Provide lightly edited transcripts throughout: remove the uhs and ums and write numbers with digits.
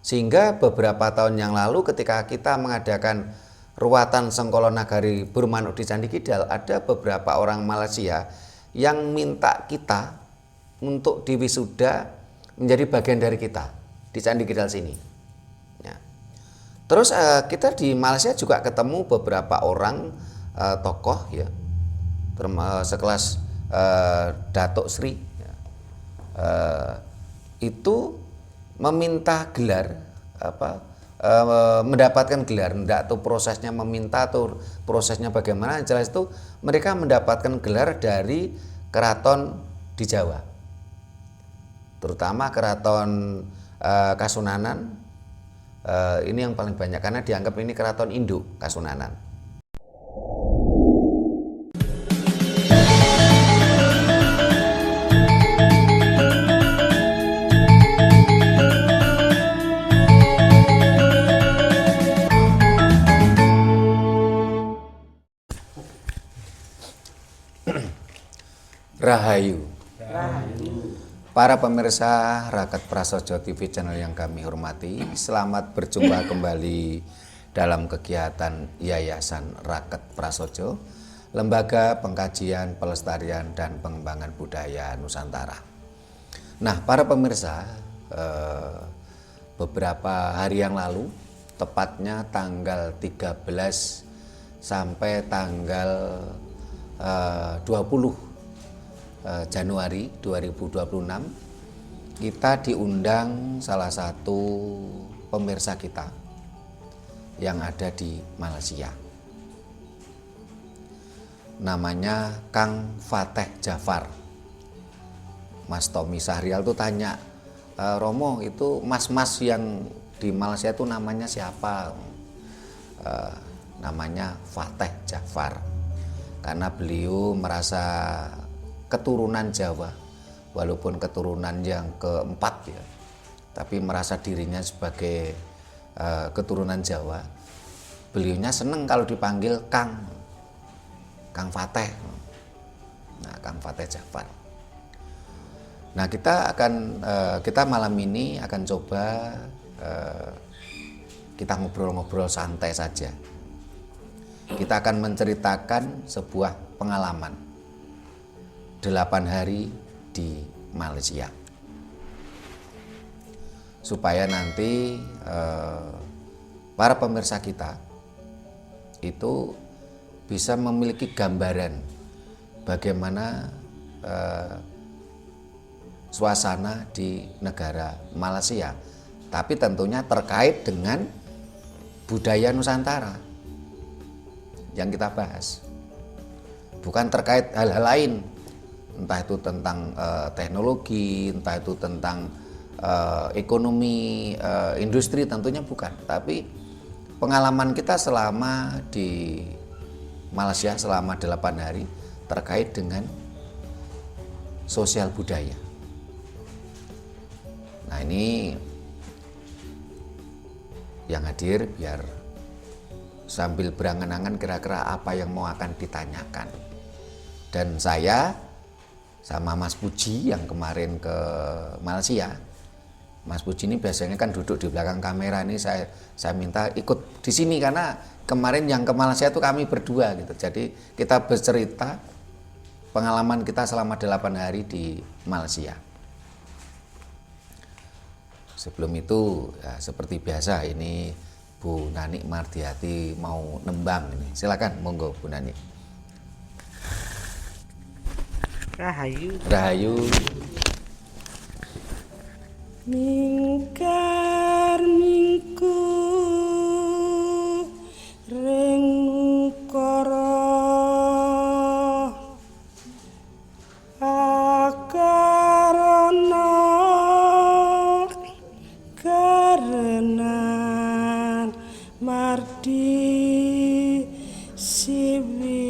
Sehingga beberapa tahun yang lalu ketika kita mengadakan ruatan Sengkolo Nagari Burmanuk di Candi Kidal, ada beberapa orang Malaysia yang minta kita untuk diwisuda menjadi bagian dari kita di Candi Kidal sini. Ya. Terus kita di Malaysia juga ketemu beberapa orang tokoh ya, sekelas Datuk Sri ya. Itu meminta gelar mendapatkan gelar, enggak tuh prosesnya meminta atau prosesnya bagaimana, jelas itu mereka mendapatkan gelar dari keraton di Jawa, terutama keraton Kasunanan. Ini yang paling banyak karena dianggap ini keraton induk Kasunanan. Rahayu. Para pemirsa Raket Prasojo TV channel yang kami hormati, selamat berjumpa kembali dalam kegiatan Yayasan Raket Prasojo, Lembaga Pengkajian, Pelestarian, dan Pengembangan Budaya Nusantara. Nah, para pemirsa, beberapa hari yang lalu, tepatnya tanggal 13 sampai tanggal 20 Januari 2026, kita diundang salah satu pemirsa kita yang ada di Malaysia. Namanya Kang Fateh Jafar. Mas Tommy Sahrial tuh tanya, Romo itu mas-mas yang di Malaysia itu namanya siapa? Namanya Fateh Jafar. Karena beliau merasa keturunan Jawa, walaupun keturunan yang keempat ya, tapi merasa dirinya sebagai keturunan Jawa. Beliaunya seneng kalau dipanggil Kang Fateh. Nah, Kang Fateh Jafar. Nah, kita malam ini akan coba kita ngobrol-ngobrol santai saja. Kita akan menceritakan sebuah pengalaman 8 hari di Malaysia, supaya nanti para pemirsa kita itu bisa memiliki gambaran bagaimana suasana di negara Malaysia, tapi tentunya terkait dengan budaya Nusantara yang kita bahas, bukan terkait hal-hal lain, entah itu tentang teknologi, entah itu tentang ekonomi, industri, tentunya bukan. Tapi pengalaman kita selama di Malaysia selama 8 hari terkait dengan sosial budaya. Nah, ini yang hadir biar sambil berangan-angan kira-kira apa yang mau akan ditanyakan. Dan saya sama Mas Puji yang kemarin ke Malaysia. Mas Puji ini biasanya kan duduk di belakang kamera, ini saya minta ikut di sini karena kemarin yang ke Malaysia itu kami berdua gitu. Jadi kita bercerita pengalaman kita selama 8 hari di Malaysia. Sebelum itu ya, seperti biasa ini Bu Nani Mardiati mau nembang ini. Silakan monggo Bu Nani. Rahayu. Mingkar mingku ring ukara akarana karenan mardi siwi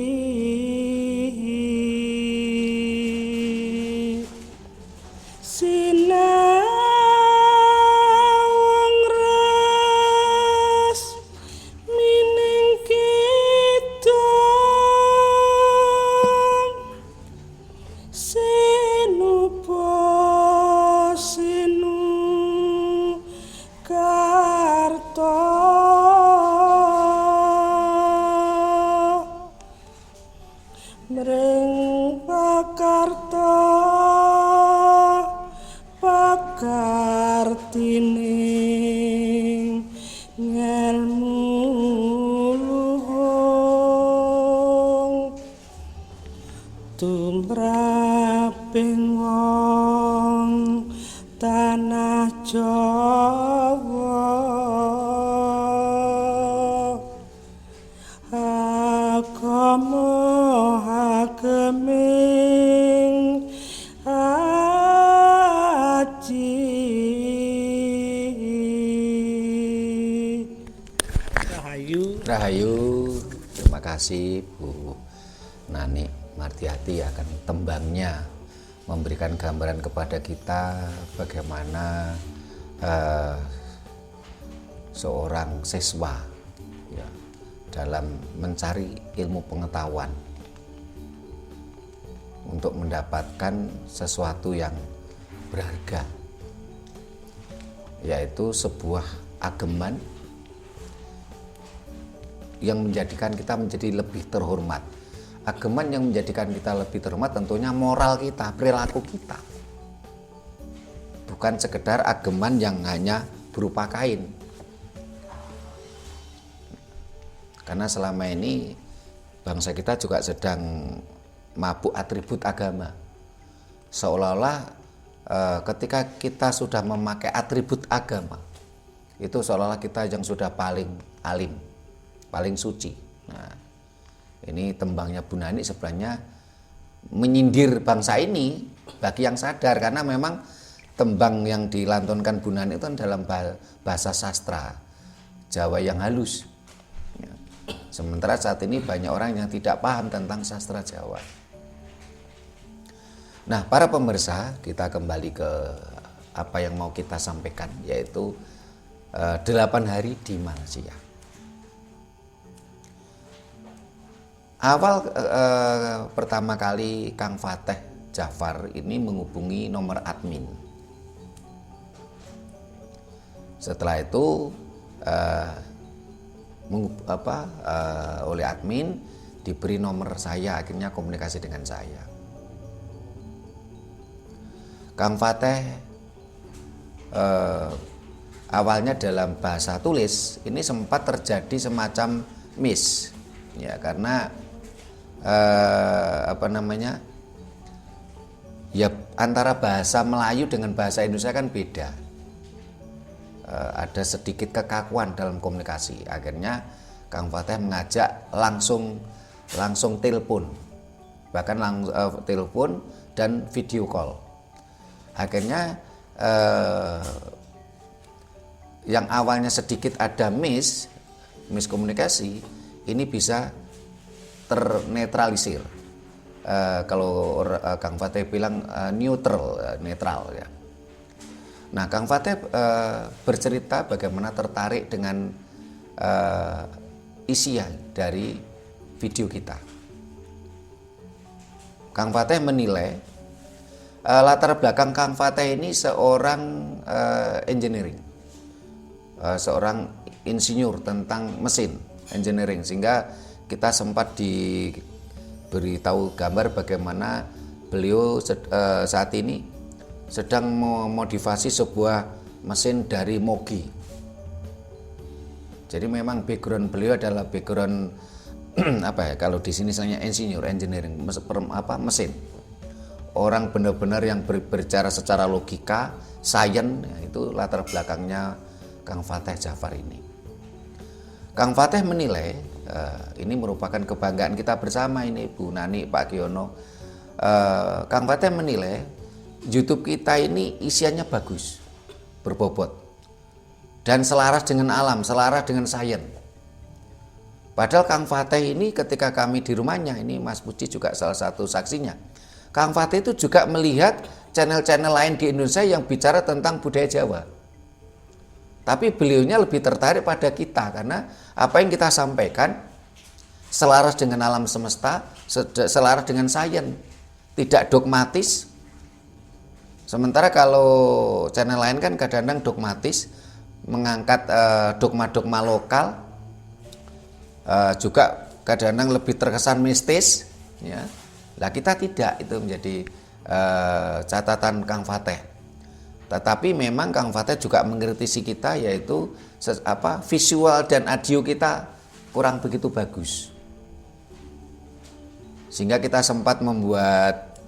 God. agama hageming aji. Rahayu, terima kasih Bu Nani Martiati akan tembangnya memberikan gambaran kepada kita bagaimana seorang siswa ya, dalam mencari ilmu pengetahuan untuk mendapatkan sesuatu yang berharga, yaitu sebuah ageman yang menjadikan kita menjadi lebih terhormat. Ageman yang menjadikan kita lebih terhormat tentunya moral kita, perilaku kita. Bukan sekedar ageman yang hanya berupa kain. Karena selama ini bangsa kita juga sedang mabuk atribut agama. Seolah-olah ketika kita sudah memakai atribut agama, itu seolah-olah kita yang sudah paling alim, paling suci. Nah, ini tembangnya Bu Nani sebenarnya menyindir bangsa ini bagi yang sadar, karena memang tembang yang dilantunkan Bu Nani itu dalam bahasa sastra Jawa yang halus. Ya. Sementara saat ini banyak orang yang tidak paham tentang sastra Jawa. Nah, para pemirsa, kita kembali ke apa yang mau kita sampaikan, yaitu 8 hari di Malaysia. Awal pertama kali Kang Fateh Jafar ini menghubungi nomor admin. Setelah itu oleh admin diberi nomor saya, akhirnya komunikasi dengan saya. Kang Fateh awalnya dalam bahasa tulis ini sempat terjadi semacam miss, ya, karena ya antara bahasa Melayu dengan bahasa Indonesia kan beda. Ada sedikit kekakuan dalam komunikasi. Akhirnya Kang Fateh mengajak langsung telepon, bahkan telepon dan video call. Akhirnya yang awalnya sedikit ada miskomunikasi ini bisa ternetralisir. Kalau Kang Fateh bilang netral ya. Nah, Kang Fateh bercerita bagaimana tertarik dengan isian dari video kita. Kang Fateh menilai latar belakang Kang Fateh ini seorang engineering, seorang insinyur tentang mesin engineering, sehingga kita sempat diberitahu gambar bagaimana beliau saat ini sedang memodifikasi sebuah mesin dari Mogi. Jadi memang background beliau adalah background kalau di sini misalnya engineering, mesin. Orang benar-benar yang berbicara secara logika, sains, itu latar belakangnya Kang Fateh Jafar ini. Kang Fateh menilai ini merupakan kebanggaan kita bersama ini, Bu Nani, Pak Giono. Kang Fateh menilai YouTube kita ini isiannya bagus, berbobot, dan selaras dengan alam, selaras dengan sains. Padahal Kang Fateh ini ketika kami di rumahnya, ini Mas Puji juga salah satu saksinya, Kang Fateh itu juga melihat channel-channel lain di Indonesia yang bicara tentang budaya Jawa. Tapi beliaunya lebih tertarik pada kita karena apa yang kita sampaikan selaras dengan alam semesta, selaras dengan sains, tidak dogmatis. Sementara kalau channel lain kan kadang-kadang dogmatis, mengangkat dogma-dogma lokal, juga kadang-kadang lebih terkesan mistis, ya. Lah kita tidak, itu menjadi catatan Kang Fateh. Tetapi memang Kang Fateh juga mengkritisi kita, yaitu visual dan audio kita kurang begitu bagus. Sehingga kita sempat membuat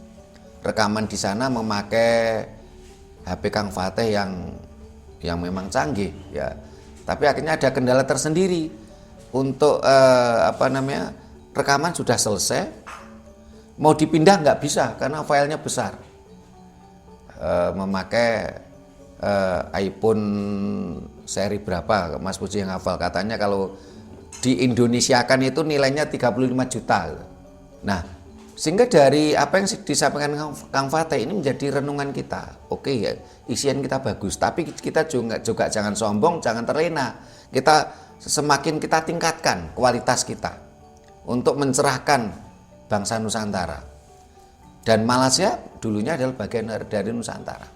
rekaman di sana memakai HP Kang Fateh yang yang memang canggih ya. Tapi akhirnya ada kendala tersendiri untuk rekaman sudah selesai, mau dipindah nggak bisa karena filenya besar. Memakai iPhone seri berapa Mas Puji yang hafal, katanya kalau di Indonesia kan itu nilainya 35 juta. Nah, sehingga dari apa yang disampaikan Kang Fateh ini menjadi renungan kita. Oke ya, isian kita bagus, tapi kita juga jangan sombong, jangan terlena. Kita semakin kita tingkatkan kualitas kita untuk mencerahkan bangsa Nusantara. Dan Malaysia dulunya adalah bagian dari Nusantara.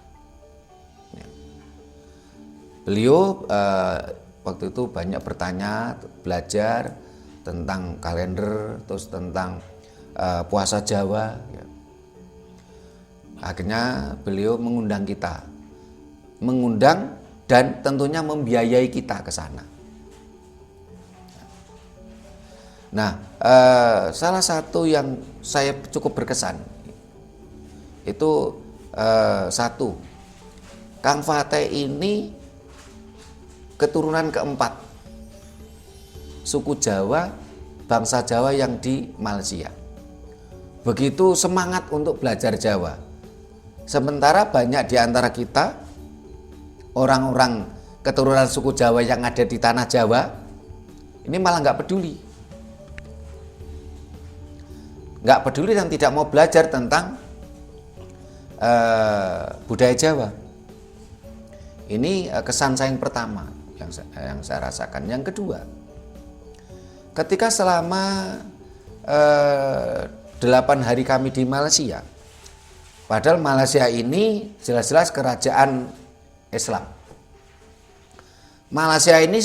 Ya. Beliau waktu itu banyak bertanya, belajar tentang kalender, terus tentang puasa Jawa. Ya. Akhirnya beliau mengundang kita, dan tentunya membiayai kita ke sana. Nah, salah satu yang saya cukup berkesan itu satu, Kang Fateh ini keturunan keempat suku Jawa, bangsa Jawa yang di Malaysia. Begitu semangat untuk belajar Jawa. Sementara banyak di antara kita orang-orang keturunan suku Jawa yang ada di tanah Jawa ini malah nggak peduli. Nggak peduli dan tidak mau belajar tentang budaya Jawa. Ini kesan saya yang pertama yang saya rasakan. Yang kedua, ketika selama 8 hari kami di Malaysia, padahal Malaysia ini jelas-jelas kerajaan Islam. Malaysia ini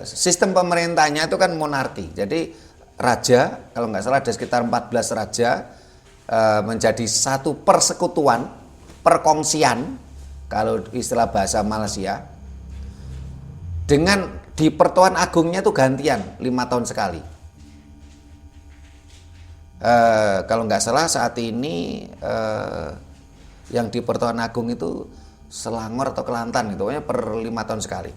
sistem pemerintahnya itu kan monarki. Jadi raja, kalau nggak salah ada sekitar 14 raja, menjadi satu persekutuan, perkongsian, kalau istilah bahasa Malaysia, dengan di Pertuan Agungnya itu gantian 5 tahun sekali. Kalau nggak salah saat ini yang di Pertuan Agung itu Selangor atau Kelantan, gitu, pokoknya per 5 tahun sekali.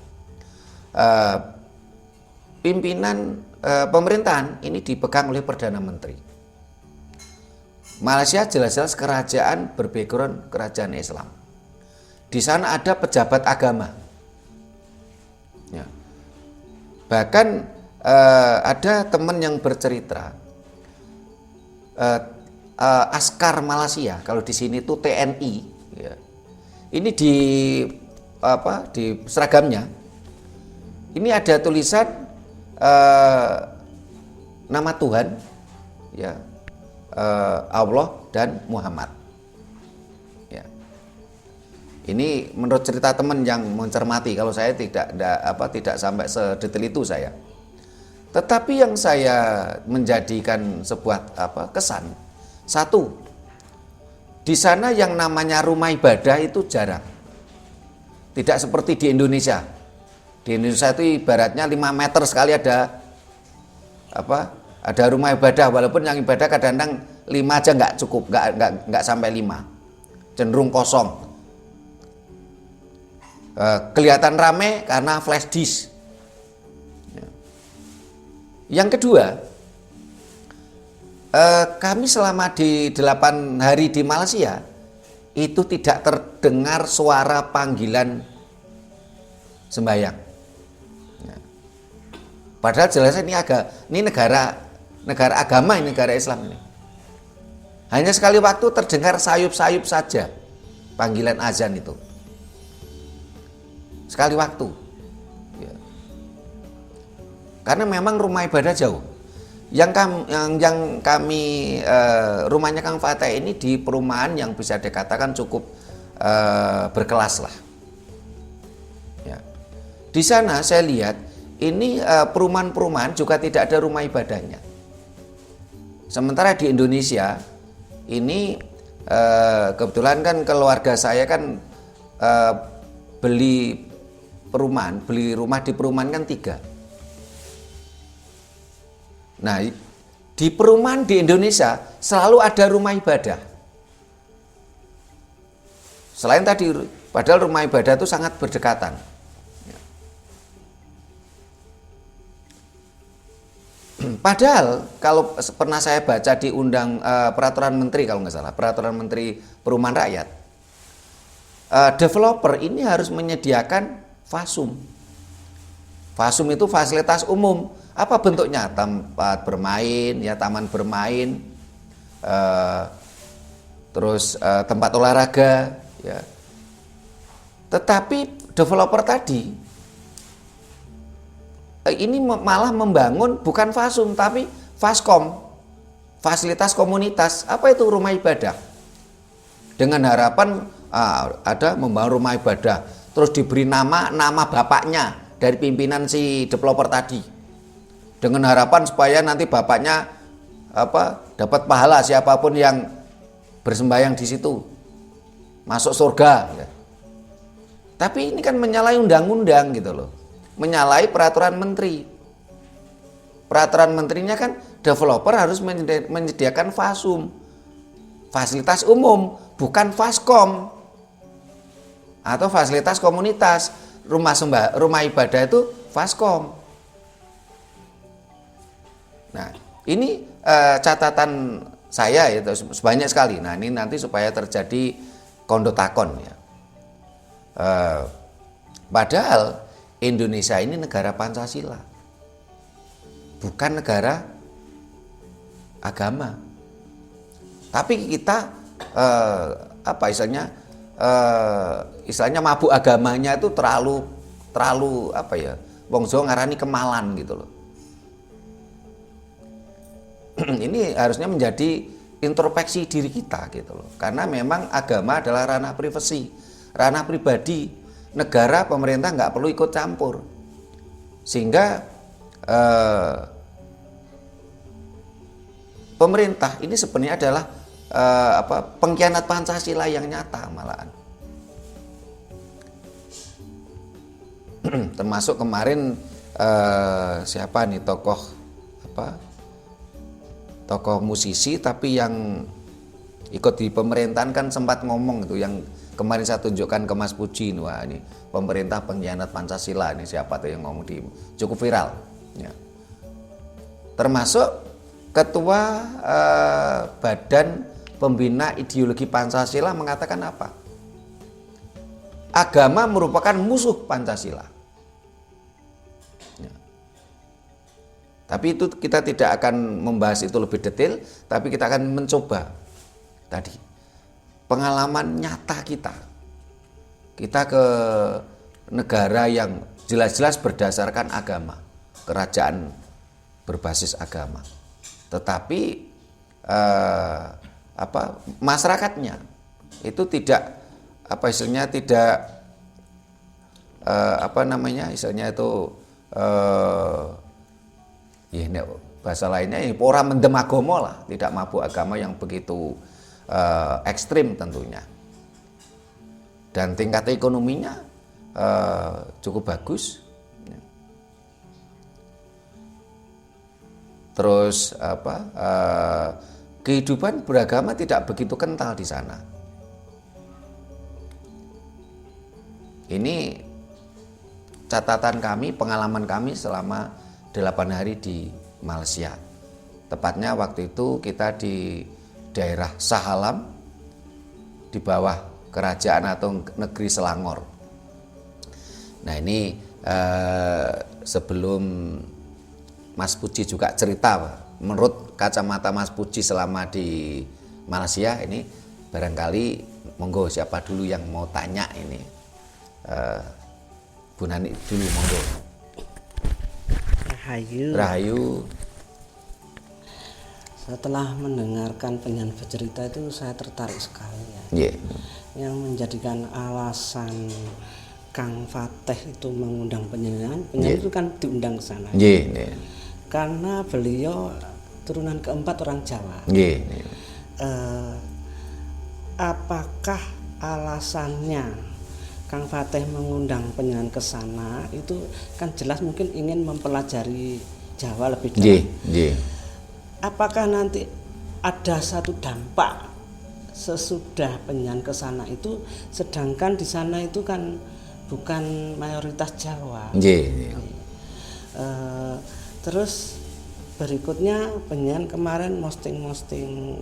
Pimpinan pemerintahan ini dipegang oleh Perdana Menteri. Malaysia jelas-jelas kerajaan berbackground kerajaan Islam. Di sana ada pejabat agama. Ya. Bahkan ada teman yang bercerita, askar Malaysia, kalau di sini tuh TNI, ya, ini di seragamnya, ini ada tulisan nama Tuhan, ya, Allah dan Muhammad. Ya. Ini menurut cerita teman yang mencermati, kalau saya tidak sampai sedetail itu saya. Tetapi yang saya menjadikan sebuah kesan, satu, di sana yang namanya rumah ibadah itu jarang. Tidak seperti di Indonesia. Di Indonesia itu ibaratnya 5 meter sekali ada rumah ibadah, walaupun yang ibadah kadang-kadang 5 aja nggak cukup, nggak sampai 5, cenderung kosong. Kelihatan rame karena flash disk. Yang kedua, kami selama di 8 hari di Malaysia itu tidak terdengar suara panggilan sembahyang. Padahal jelas ini negara agama, ini negara Islam ini. Hanya sekali waktu terdengar sayup-sayup saja panggilan azan itu. Sekali waktu. Ya. Karena memang rumah ibadah jauh. Yang kami rumahnya Kang Fateh ini di perumahan yang bisa dikatakan cukup berkelas lah. Ya. Di sana saya lihat ini perumahan-perumahan juga tidak ada rumah ibadahnya. Sementara di Indonesia ini kebetulan kan keluarga saya kan beli rumah di perumahan kan 3. Nah, di perumahan di Indonesia selalu ada rumah ibadah. Selain tadi Padahal rumah ibadah itu sangat berdekatan. Padahal kalau pernah saya baca di peraturan menteri, kalau nggak salah, peraturan menteri perumahan rakyat, developer ini harus menyediakan fasum. Fasum itu fasilitas umum. Apa bentuknya? Tempat bermain, ya taman bermain, terus tempat olahraga, ya. Tetapi developer tadi ini malah membangun bukan fasum tapi faskom, fasilitas komunitas. Apa itu rumah ibadah? Dengan harapan ada membangun rumah ibadah, terus diberi nama bapaknya dari pimpinan si developer tadi, dengan harapan supaya nanti bapaknya dapat pahala, siapapun yang bersembahyang di situ masuk surga, ya. Tapi ini kan menyalahi undang-undang gitu loh, menyalahi peraturan menteri. Peraturan menterinya kan developer harus menyediakan fasum, fasilitas umum, bukan faskom atau fasilitas komunitas. Rumah ibadah itu faskom. Nah, ini catatan saya itu sebanyak sekali. Nah, ini nanti supaya terjadi kondotakon, ya. Padahal Indonesia ini negara Pancasila, bukan negara agama. Tapi kita istilahnya mabuk agamanya itu terlalu wong Jawa ngarani kemalan gitu loh. Ini harusnya menjadi introspeksi diri kita gitu loh. Karena memang agama adalah ranah privasi, ranah pribadi. Negara, pemerintah nggak perlu ikut campur. Sehingga pemerintah ini sebenarnya adalah pengkhianat Pancasila yang nyata malahan. Termasuk kemarin siapa nih tokoh musisi tapi yang ikut di pemerintahan kan sempat ngomong itu, yang kemarin saya tunjukkan ke Mas Puji, wah ini pemerintah pengkhianat Pancasila, ini siapa tuh yang ngomong cukup viral, ya. Termasuk ketua Badan Pembina Ideologi Pancasila mengatakan apa? Agama merupakan musuh Pancasila. Ya. Tapi itu kita tidak akan membahas itu lebih detail, tapi kita akan mencoba tadi pengalaman nyata kita ke negara yang jelas-jelas berdasarkan agama, kerajaan berbasis agama, tetapi masyarakatnya itu tidak bahasa lainnya ora mendem agama lah, tidak mabuk agama yang begitu ekstrim tentunya. Dan tingkat ekonominya cukup bagus. Terus kehidupan beragama tidak begitu kental di sana. Ini catatan kami, pengalaman kami selama 8 hari di Malaysia. Tepatnya waktu itu kita di daerah Sahalam, di bawah kerajaan atau negeri Selangor. Nah ini sebelum Mas Puji juga cerita, menurut kacamata Mas Puji selama di Malaysia ini, barangkali monggo siapa dulu yang mau tanya ini, Bu Nani dulu monggo. Rahayu. Setelah mendengarkan penyanyi bercerita itu saya tertarik sekali ya. Yeah. Yang menjadikan alasan Kang Fateh itu mengundang penyanyi itu kan diundang ke sana. Yeah. Karena beliau turunan keempat orang Jawa. Yeah. Apakah alasannya Kang Fateh mengundang penyanyi ke sana itu kan jelas mungkin ingin mempelajari Jawa lebih dalam. Yeah. Apakah nanti ada satu dampak sesudah penyan ke sana itu, sedangkan di sana itu kan bukan mayoritas Jawa. Nggih. Terus berikutnya penyan kemarin posting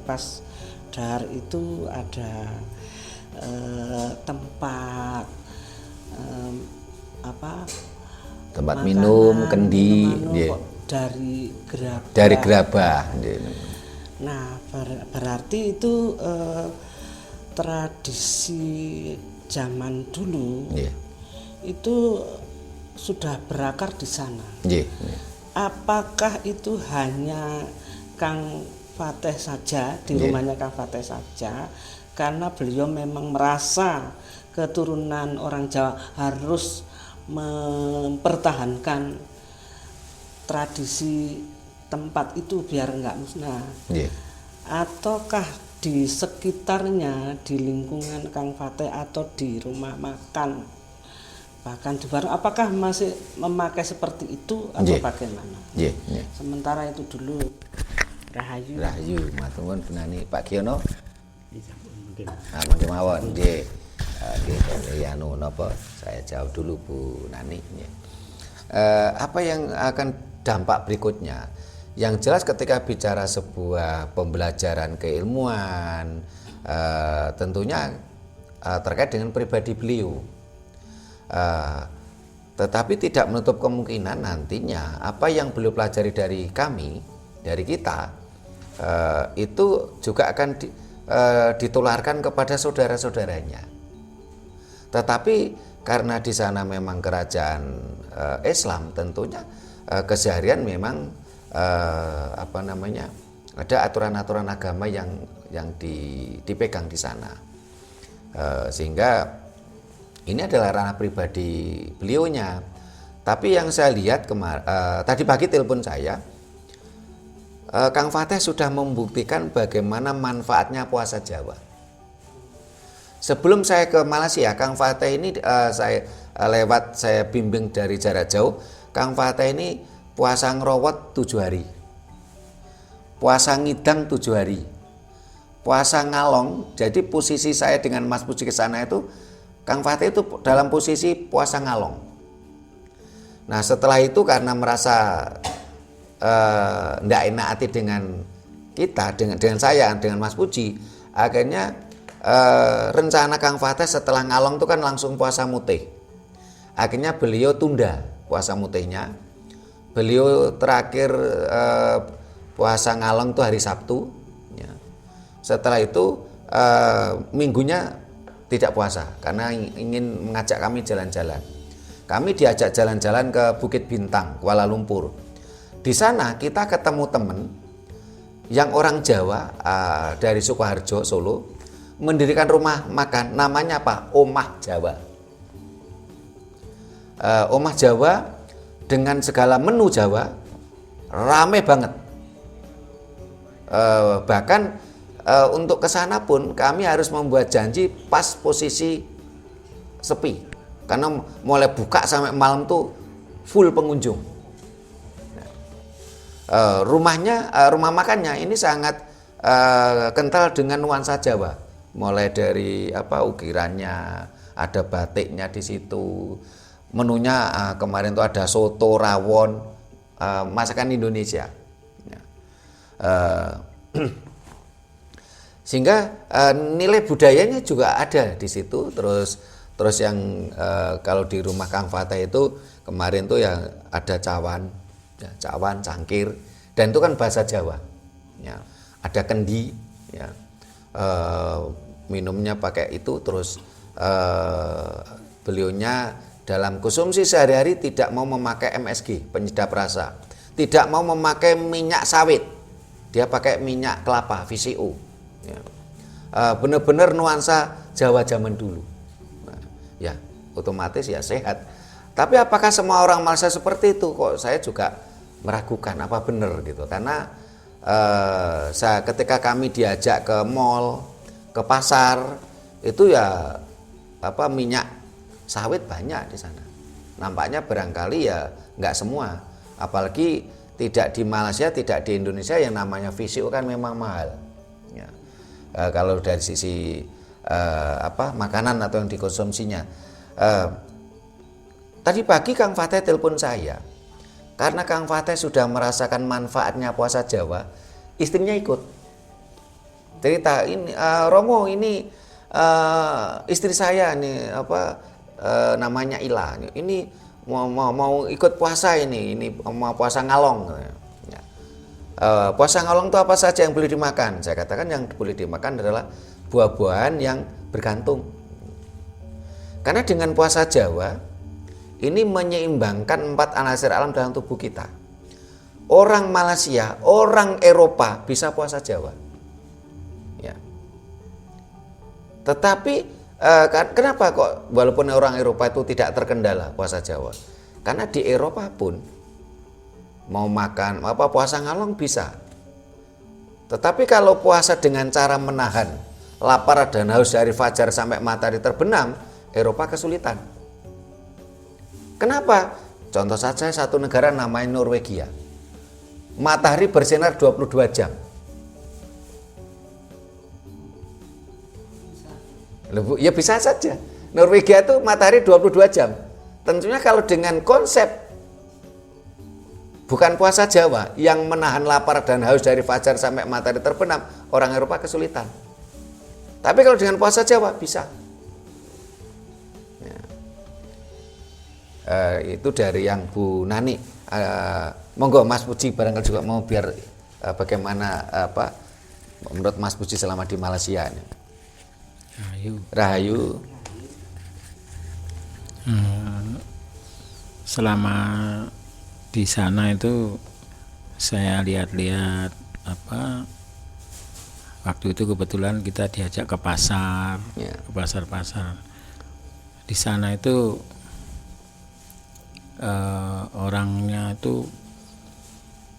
pas dar itu ada tempat tempat makanan, minum, kendi, minuman kok dari dari gerabah. Nah, berarti itu tradisi zaman dulu itu sudah berakar di sana. Apakah itu hanya Kang Fateh saja, di rumahnya Kang Fateh saja, karena beliau memang merasa keturunan orang Jawa harus mempertahankan tradisi tempat itu biar nggak musnah, ataukah di sekitarnya, di lingkungan Kang Fateh atau di rumah makan, bahkan di warung, apakah masih memakai seperti itu atau bagaimana? Sementara itu dulu. Rahayu, matur nuwun Pak Giono. Mangke mawon, nggih. Anu napa saya jawab dulu Bu Nani. Apa yang akan dampak berikutnya? Yang jelas ketika bicara sebuah pembelajaran keilmuan, tentunya terkait dengan pribadi beliau. Tetapi tidak menutup kemungkinan nantinya apa yang beliau pelajari dari kami, dari kita, itu juga akan ditularkan kepada saudara-saudaranya. Tetapi karena di sana memang kerajaan Islam, tentunya keseharian memang ada aturan-aturan agama yang dipegang di sana, sehingga ini adalah ranah pribadi beliaunya. Tapi yang saya lihat tadi pagi telepon saya, Kang Fateh sudah membuktikan bagaimana manfaatnya puasa Jawa. Sebelum saya ke Malaysia, Kang Fateh ini saya bimbing dari jarak jauh. Kang Fateh ini puasa ngerowot 7 hari, puasa ngidang 7 hari, puasa ngalong. Jadi posisi saya dengan Mas Puji ke sana itu, Kang Fateh itu dalam posisi puasa ngalong. Nah setelah itu karena merasa tidak enak hati dengan kita, dengan saya, dengan Mas Puji, akhirnya rencana Kang Fateh setelah ngalong itu kan langsung puasa mutih. Akhirnya beliau tunda puasa mutihnya. Beliau terakhir puasa ngalong itu hari Sabtu. Ya. Setelah itu minggunya tidak puasa karena ingin mengajak kami jalan-jalan. Kami diajak jalan-jalan ke Bukit Bintang, Kuala Lumpur. Di sana kita ketemu teman yang orang Jawa dari Sukoharjo, Solo, mendirikan rumah makan, namanya apa? Omah Jawa. Omah Jawa dengan segala menu Jawa, rame banget. Bahkan untuk ke sana pun kami harus membuat janji pas posisi sepi, karena mulai buka sampai malam tuh full pengunjung. Rumah makannya ini sangat kental dengan nuansa Jawa, mulai dari ukirannya, ada batiknya di situ. Menunya kemarin tuh ada soto, rawon, masakan Indonesia. Sehingga nilai budayanya juga ada di situ. Terus yang kalau di rumah Kang Fateh itu kemarin tuh ya ada cawan, cangkir, dan itu kan bahasa Jawa. Ya, ada kendi, ya, minumnya pakai itu. Terus beliaunya dalam konsumsi sehari-hari tidak mau memakai MSG, penyedap rasa, tidak mau memakai minyak sawit, dia pakai minyak kelapa VCO. Ya. Benar-benar nuansa Jawa zaman dulu. Nah, ya otomatis ya sehat. Tapi apakah semua orang Malaysia seperti itu? Kok saya juga meragukan apa benar gitu. Karena ketika kami diajak ke mall, ke pasar, itu ya minyak sawit banyak di sana. Nampaknya barangkali ya nggak semua. Apalagi tidak di Malaysia, tidak di Indonesia yang namanya VCO kan memang mahal. Ya. kalau dari sisi makanan atau yang dikonsumsinya. Tadi pagi Kang Fateh telepon saya karena Kang Fateh sudah merasakan manfaatnya puasa Jawa, istrinya ikut cerita, ini Romo, ini istri saya nih namanya Ila, ini mau ikut puasa, ini mau puasa ngalong. Ya. Puasa ngalong itu apa saja yang boleh dimakan? Saya katakan yang boleh dimakan adalah buah-buahan yang bergantung. Karena dengan puasa Jawa ini menyeimbangkan 4 anasir alam dalam tubuh kita. Orang Malaysia, orang Eropa bisa puasa Jawa. Ya. Tetapi kenapa kok walaupun orang Eropa itu tidak terkendala puasa Jawa? Karena di Eropa pun mau makan puasa ngalong bisa. Tetapi kalau puasa dengan cara menahan lapar dan haus dari fajar sampai matahari terbenam, Eropa kesulitan. Kenapa? Contoh saja satu negara namanya Norwegia. Matahari bersinar 22 jam. Ya bisa saja. Norwegia itu matahari 22 jam. Tentunya kalau dengan konsep bukan puasa Jawa yang menahan lapar dan haus dari fajar sampai matahari terbenam, orang Eropa kesulitan. Tapi kalau dengan puasa Jawa bisa. Itu dari yang Bu Nani. Monggo Mas Puji barangkali juga mau biar bagaimana menurut Mas Puji selama di Malaysia. Rahayu. Selama di sana itu saya lihat-lihat waktu itu kebetulan kita diajak ke pasar, ke pasar-pasar. Di sana itu orangnya itu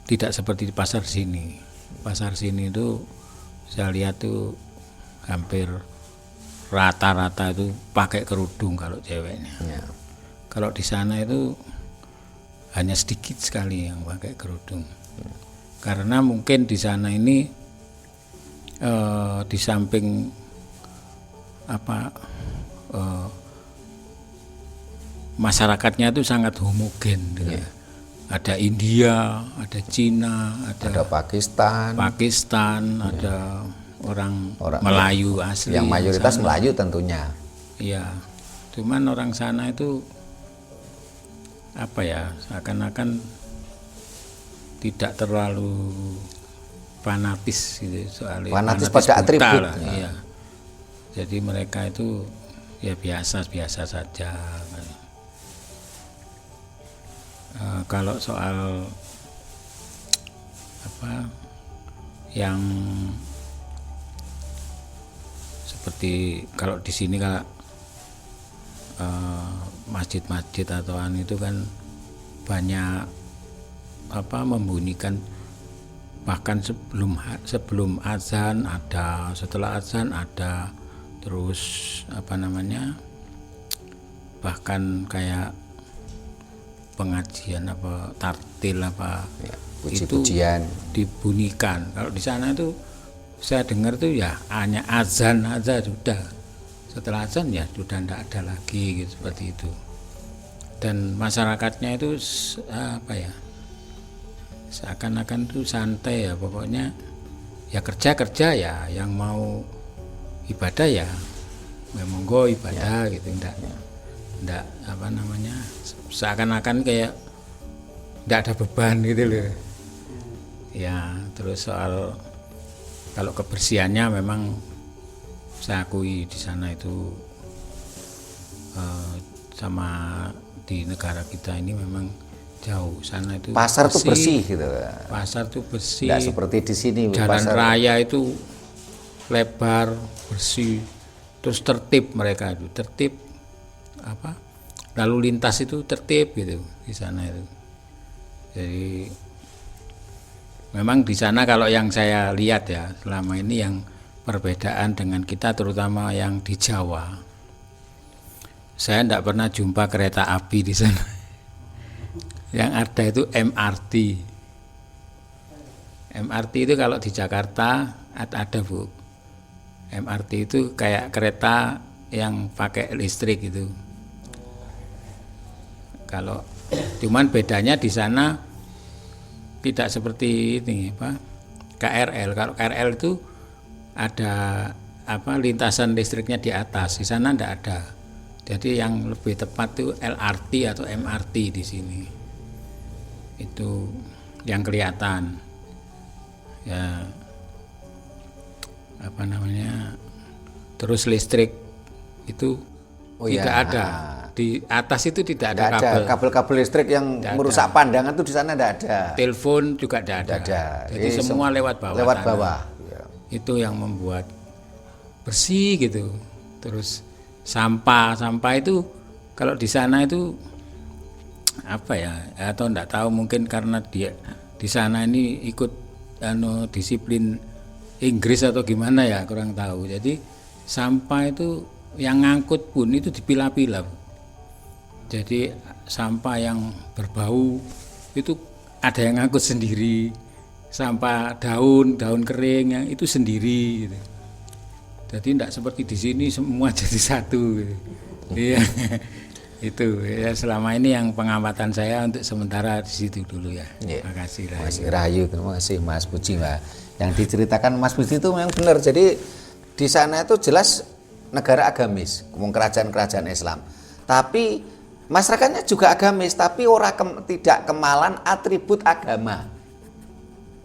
tidak seperti di pasar sini. Pasar sini itu saya lihat tuh hampir rata-rata itu pakai kerudung kalau ceweknya. Ya. Kalau di sana itu hanya sedikit sekali yang pakai kerudung. Karena mungkin di sana ini di samping masyarakatnya itu sangat homogen, ya. Ada India, ada Cina, ada Pakistan, ya. Ada orang Melayu asli. Yang mayoritas sana. Melayu tentunya. Iya, cuman orang sana itu seakan-akan tidak terlalu fanatis gitu soal fanatis pada atribut. Iya. Jadi mereka itu ya biasa saja. Kalau soal yang seperti kalau di sini kalau masjid-masjid atauan itu kan banyak membunyikan, bahkan sebelum azan ada, setelah azan ada, terus bahkan kayak pengajian tartil puji-pujian itu dibunyikan. Kalau di sana itu saya dengar tuh ya hanya azan aja sudah, setelah azan ya sudah tidak ada lagi gitu, seperti itu. Dan masyarakatnya itu seakan-akan tuh santai ya, pokoknya ya kerja ya, yang mau ibadah ya monggo ibadah ya. Gitu, enggak seakan-akan kayak enggak ada beban gitu loh ya. Terus soal kalau kebersihannya memang saya akui di sana itu sama di negara kita ini memang jauh. Sana itu pasar tuh bersih gitu. Pasar tuh bersih. Enggak seperti di sini. Jalan raya itu lebar, bersih, terus tertib, mereka itu tertib, lalu lintas itu tertib gitu di sana itu. Jadi memang di sana kalau yang saya lihat ya selama ini, yang perbedaan dengan kita terutama yang di Jawa, saya tidak pernah jumpa kereta api di sana. Yang ada itu MRT. MRT itu kalau di Jakarta ada Bu, MRT itu kayak kereta yang pakai listrik gitu. Kalau cuman bedanya di sana tidak seperti ini apa KRL. Kalau KRL itu ada lintasan listriknya di atas, di sana tidak ada. Jadi yang lebih tepat itu LRT atau MRT di sini. Itu yang kelihatan. Ya terus listrik itu tidak ada di atas, itu tidak ada kabel listrik yang merusak pandangan itu di sana tidak ada. Telepon juga tidak ada. Jadi semua lewat bawah. Ya. Itu yang membuat bersih gitu. Terus sampah itu kalau di sana itu atau enggak tahu, mungkin karena dia di sana ini ikut disiplin Inggris atau gimana ya, kurang tahu. Jadi sampah itu yang ngangkut pun itu dipilah-pilah. Jadi sampah yang berbau itu ada yang ngangkut sendiri. Sampah daun kering yang itu sendiri gitu. Jadi tidak seperti di sini semua jadi satu gitu. Iya. Itu ya, selama ini yang pengamatan saya untuk sementara di situ dulu ya. Terima kasih Rahayu. Terima kasih Mas Puji, Mbak. Yang diceritakan Mas Puji itu memang benar. Jadi di sana itu jelas negara agamis, kerajaan-kerajaan Islam. Tapi masyarakatnya juga agamis, tapi tidak kemalan atribut agama.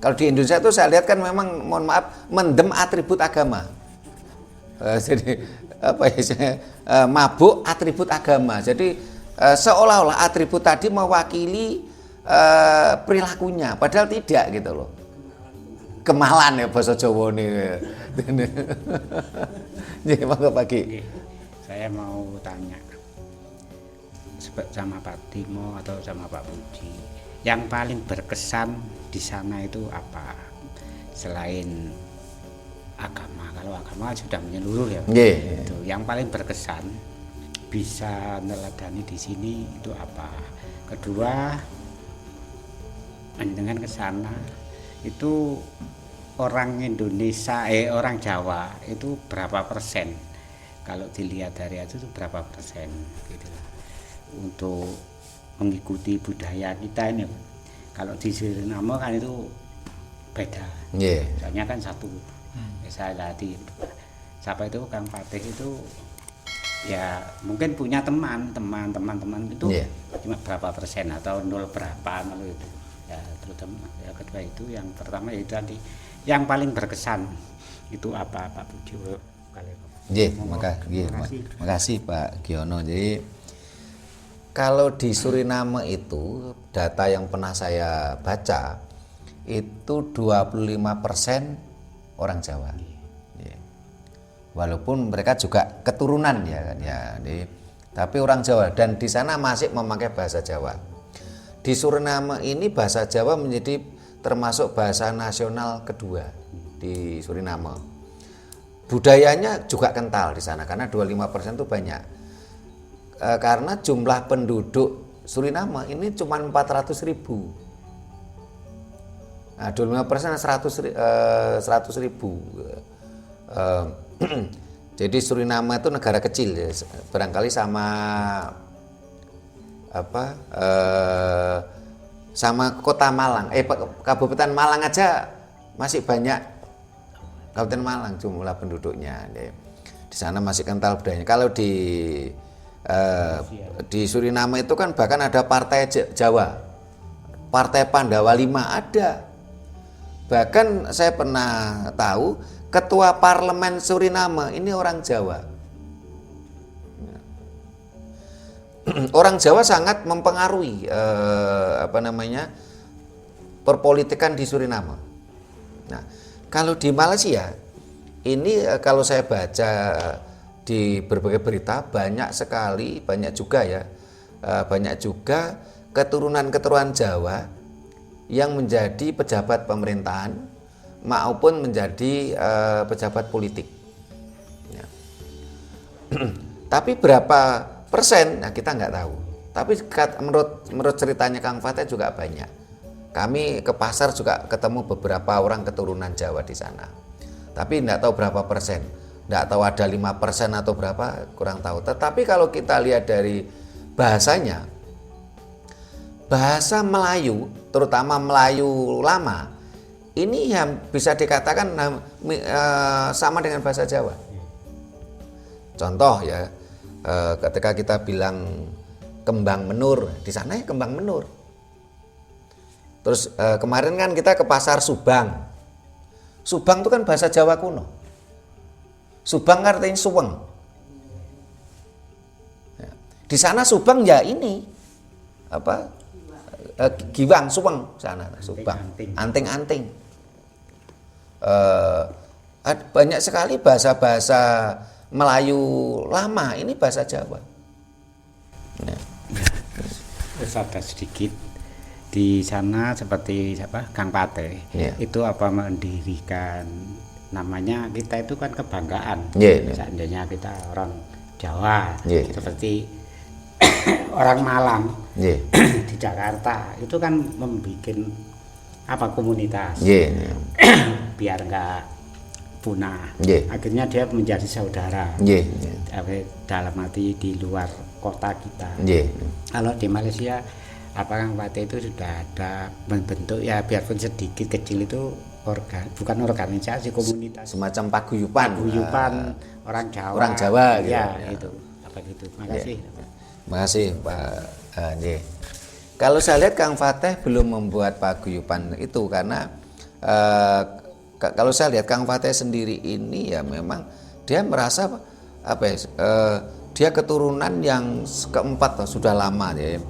Kalau di Indonesia itu saya lihat kan memang, mohon maaf, mendem atribut agama. Jadi mabuk atribut agama. Jadi seolah-olah atribut tadi mewakili perilakunya, padahal tidak gitu loh. Kemalan ya bahasa Jawa nih. Jadi monggo pagi. Saya mau tanya sama Pak Timo atau sama Pak Puji, yang paling berkesan di sana itu apa selain agama? Kalau agama sudah menyeluruh ya. Itu yang paling berkesan bisa neladani di sini itu apa? Kedua, dengan ke sana itu orang Indonesia, orang Jawa itu berapa persen? Kalau dilihat dari itu berapa persen gitu lah, untuk mengikuti budaya kita ini. Kalau di Suriname kan itu beda. Soalnya kan satu. Saya tadi siapa itu Kang Fatih itu ya mungkin punya teman itu cuma berapa persen atau nol berapa itu. Ya, terutama ya, kedua itu yang pertama itu tadi yang paling berkesan itu apa Pak Puji? Terima kasih Pak Giono. Jadi kalau di Suriname itu data yang pernah saya baca itu 25% orang Jawa. Walaupun mereka juga keturunan ya kan ya. Tapi orang Jawa, dan di sana masih memakai bahasa Jawa. Di Suriname ini bahasa Jawa menjadi termasuk bahasa nasional kedua di Suriname. Budayanya juga kental di sana karena 25% itu banyak. Karena jumlah penduduk Suriname ini cuma 400.000. Nah, 25% 100.000. Jadi Suriname itu negara kecil ya, barangkali sama sama kota Malang, Kabupaten Malang aja masih banyak. Kabupaten Malang jumlah penduduknya, di sana masih kental budayanya. Kalau di Suriname itu kan bahkan ada partai Jawa, partai Pandawa 5 ada. Bahkan saya pernah tahu ketua parlemen Suriname ini orang Jawa. Orang Jawa sangat mempengaruhi perpolitikan di Suriname. Nah, kalau di Malaysia ini kalau saya baca di berbagai berita banyak juga keturunan Jawa yang menjadi pejabat pemerintahan maupun menjadi pejabat politik. Ya. Tapi berapa persen? Nah, kita nggak tahu. Tapi menurut ceritanya Kang Fatih juga banyak. Kami ke pasar juga ketemu beberapa orang keturunan Jawa di sana. Tapi nggak tahu berapa persen. Nggak tahu ada 5% atau berapa, kurang tahu. Tetapi kalau kita lihat dari bahasanya, bahasa Melayu, terutama Melayu lama, ini yang bisa dikatakan sama dengan bahasa Jawa. Contoh ya, ketika kita bilang kembang menur, di sana ya kembang menur. Terus kemarin kan kita ke pasar Subang. Subang itu kan bahasa Jawa kuno. Subang artinya suweng. Ya. Di sana Subang ya ini apa? Giwang, suweng sana Subang. Anting-anting. Banyak sekali bahasa-bahasa Melayu lama ini bahasa Jawa. Ya. Terus ada sedikit di sana seperti Kang Pate, itu apa mendirikan, namanya kita itu kan kebanggaan. Seandainya kita orang Jawa, seperti orang Malang di Jakarta, itu kan membuat apa komunitas, biar enggak punah. Akhirnya dia menjadi saudara. Dalam arti di luar kota kita. Kalau di Malaysia Kang Pate itu sudah ada membentuk ya biarpun sedikit kecil itu bukan organisasi, komunitas, semacam paguyuban orang Jawa. Orang Jawa gitu. Ya, itu apa gitu. Makasih. Makasih Pak. Kalau saya lihat Kang Fateh belum membuat paguyuban itu karena kalau saya lihat Kang Fateh sendiri ini ya memang dia merasa apa ya, dia keturunan yang keempat sudah lama ya.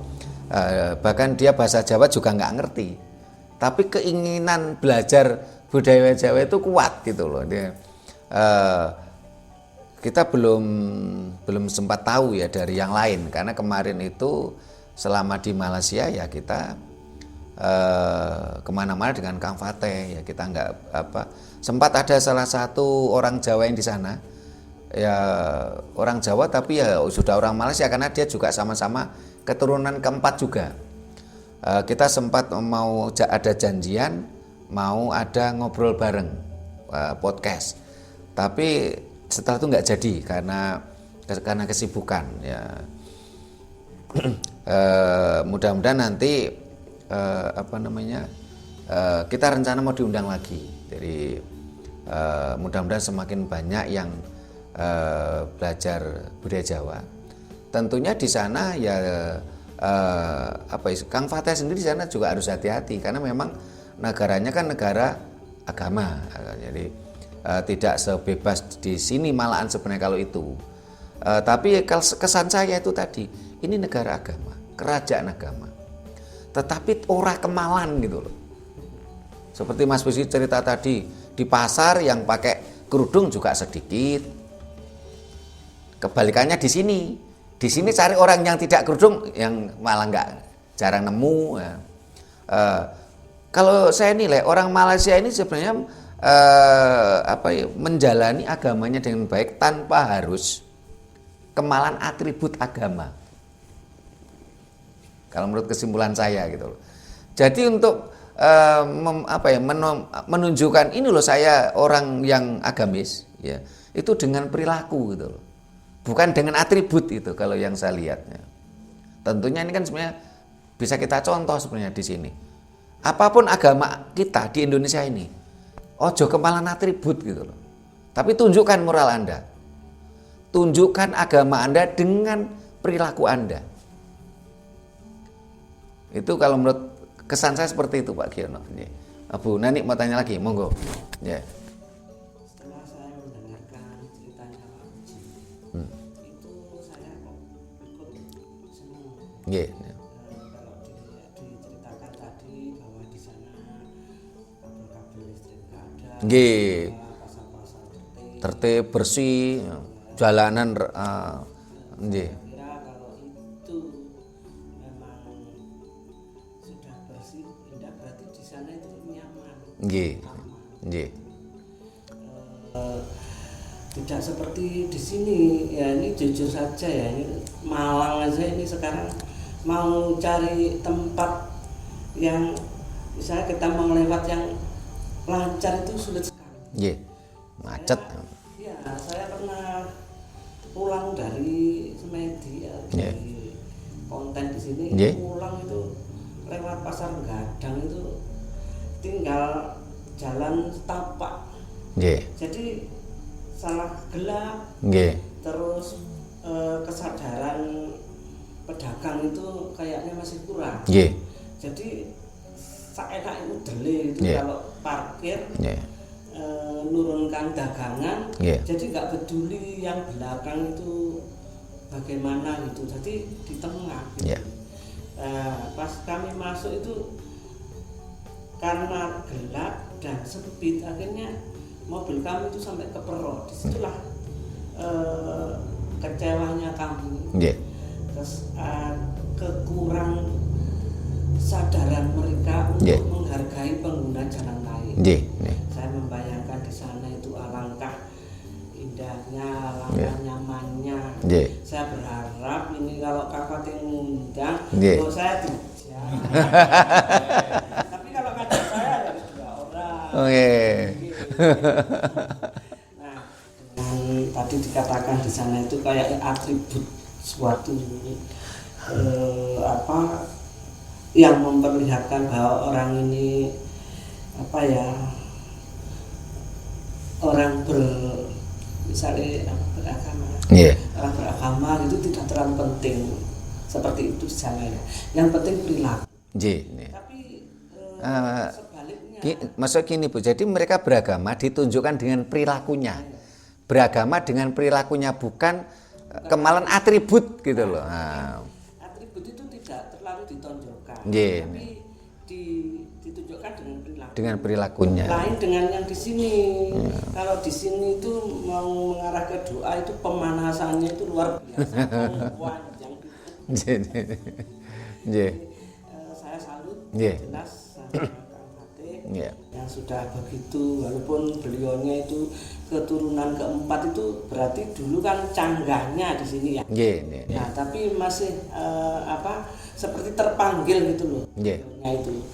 Bahkan dia bahasa Jawa juga nggak ngerti, tapi keinginan belajar budaya Jawa itu kuat gitu loh. Kita belum sempat tahu ya dari yang lain, karena kemarin itu selama di Malaysia ya kita kemana-mana dengan Kang Fateh ya, kita nggak sempat ada salah satu orang Jawa yang di sana ya, orang Jawa tapi ya sudah orang Malaysia karena dia juga sama-sama keturunan keempat juga. Kita sempat mau ada janjian, mau ada ngobrol bareng podcast, tapi setelah itu nggak jadi karena kesibukan ya. Mudah-mudahan nanti kita rencana mau diundang lagi. Jadi mudah-mudahan semakin banyak yang belajar budaya Jawa. Tentunya di sana ya Kang Fateh sendiri di sana juga harus hati-hati karena memang negaranya kan negara agama. Jadi tidak sebebas di sini malahan sebenarnya kalau itu. Tapi kesan saya itu tadi, ini negara agama, kerajaan agama. Tetapi ora kemalan gitu loh. Seperti Mas Busi cerita tadi, di pasar yang pakai kerudung juga sedikit. Kebalikannya di sini. Di sini cari orang yang tidak kerudung yang malah jarang nemu. Ya. Kalau saya nilai orang Malaysia ini sebenarnya menjalani agamanya dengan baik tanpa harus kemalan atribut agama. Kalau menurut kesimpulan saya gitu loh. Jadi untuk menunjukkan ini loh saya orang yang agamis ya, itu dengan perilaku gitu loh. Bukan dengan atribut itu kalau yang saya lihatnya. Tentunya ini kan sebenarnya bisa kita contoh sebenarnya di sini. Apapun agama kita di Indonesia ini, ojo kemalan atribut gitu loh. Tapi tunjukkan moral Anda. Tunjukkan agama Anda dengan perilaku Anda. Itu kalau menurut kesan saya seperti itu Pak Giono. Bu Nani mau tanya lagi, monggo. Ya. Setelah saya mendengarkan ceritanya Pak Uji, itu saya ikut senang. Kalau diceritakan tadi bahwa di sana kabel listrik nggak ada, pasar-pasar tertib, bersih, jalanan kira kalau itu memang sudah bersih, indah, berarti di sana itu nyaman. Tidak seperti di sini ya, ini jujur saja ya, ini Malang aja ini sekarang mau cari tempat yang misalnya kita mau lewat yang lancar itu sulit sekali. macet. Ya, Nah, saya pernah pulang dari semedi ya, di konten di sini, pulang itu lewat pasar Gadang itu tinggal jalan setapak. Jadi salah gelap. Terus kesadaran pedagang itu kayaknya masih kurang. Jadi seenak itu dele itu kalau parkir nurunkan dagangan, jadi nggak peduli yang belakang itu bagaimana gitu, jadi di tengah gitu. Pas kami masuk itu karena gelap dan sempit, akhirnya mobil kami itu sampai keperot. Disitulah kecewanya kami. Terus kekurang sadaran mereka untuk menghargai pengguna jalan lain. Saya membayangkan di sana itu alangkah indahnya, alangkah nyamannya. Saya berharap ini kalau Kakak ngundang, saya tidak. Tapi kalau ngajak saya harus 2 orang. Nah, dengan tadi dikatakan di sana itu kayak atribut suatu yang memperlihatkan bahwa orang ini orang beragama, orang beragama itu tidak terlalu penting seperti itu di sana ya. Yang penting perilaku. Tapi sebaliknya. Maksud gini Bu, jadi mereka beragama ditunjukkan dengan perilakunya. Beragama dengan perilakunya, bukan kemalan atribut gitu loh. Atribut itu tidak terlalu ditonjolkan, tapi ditunjukkan dengan perilaku. Dengan perilakunya. Lain dengan yang di sini. Kalau di sini itu mau mengarah ke doa itu pemanasannya itu luar biasa, panjang. Saya salut jelas sama Kang Fatih yang sudah begitu, walaupun beliaunya itu keturunan keempat, itu berarti dulu kan canggahnya di sini ya. Nah, tapi masih seperti terpanggil gitu loh. Itu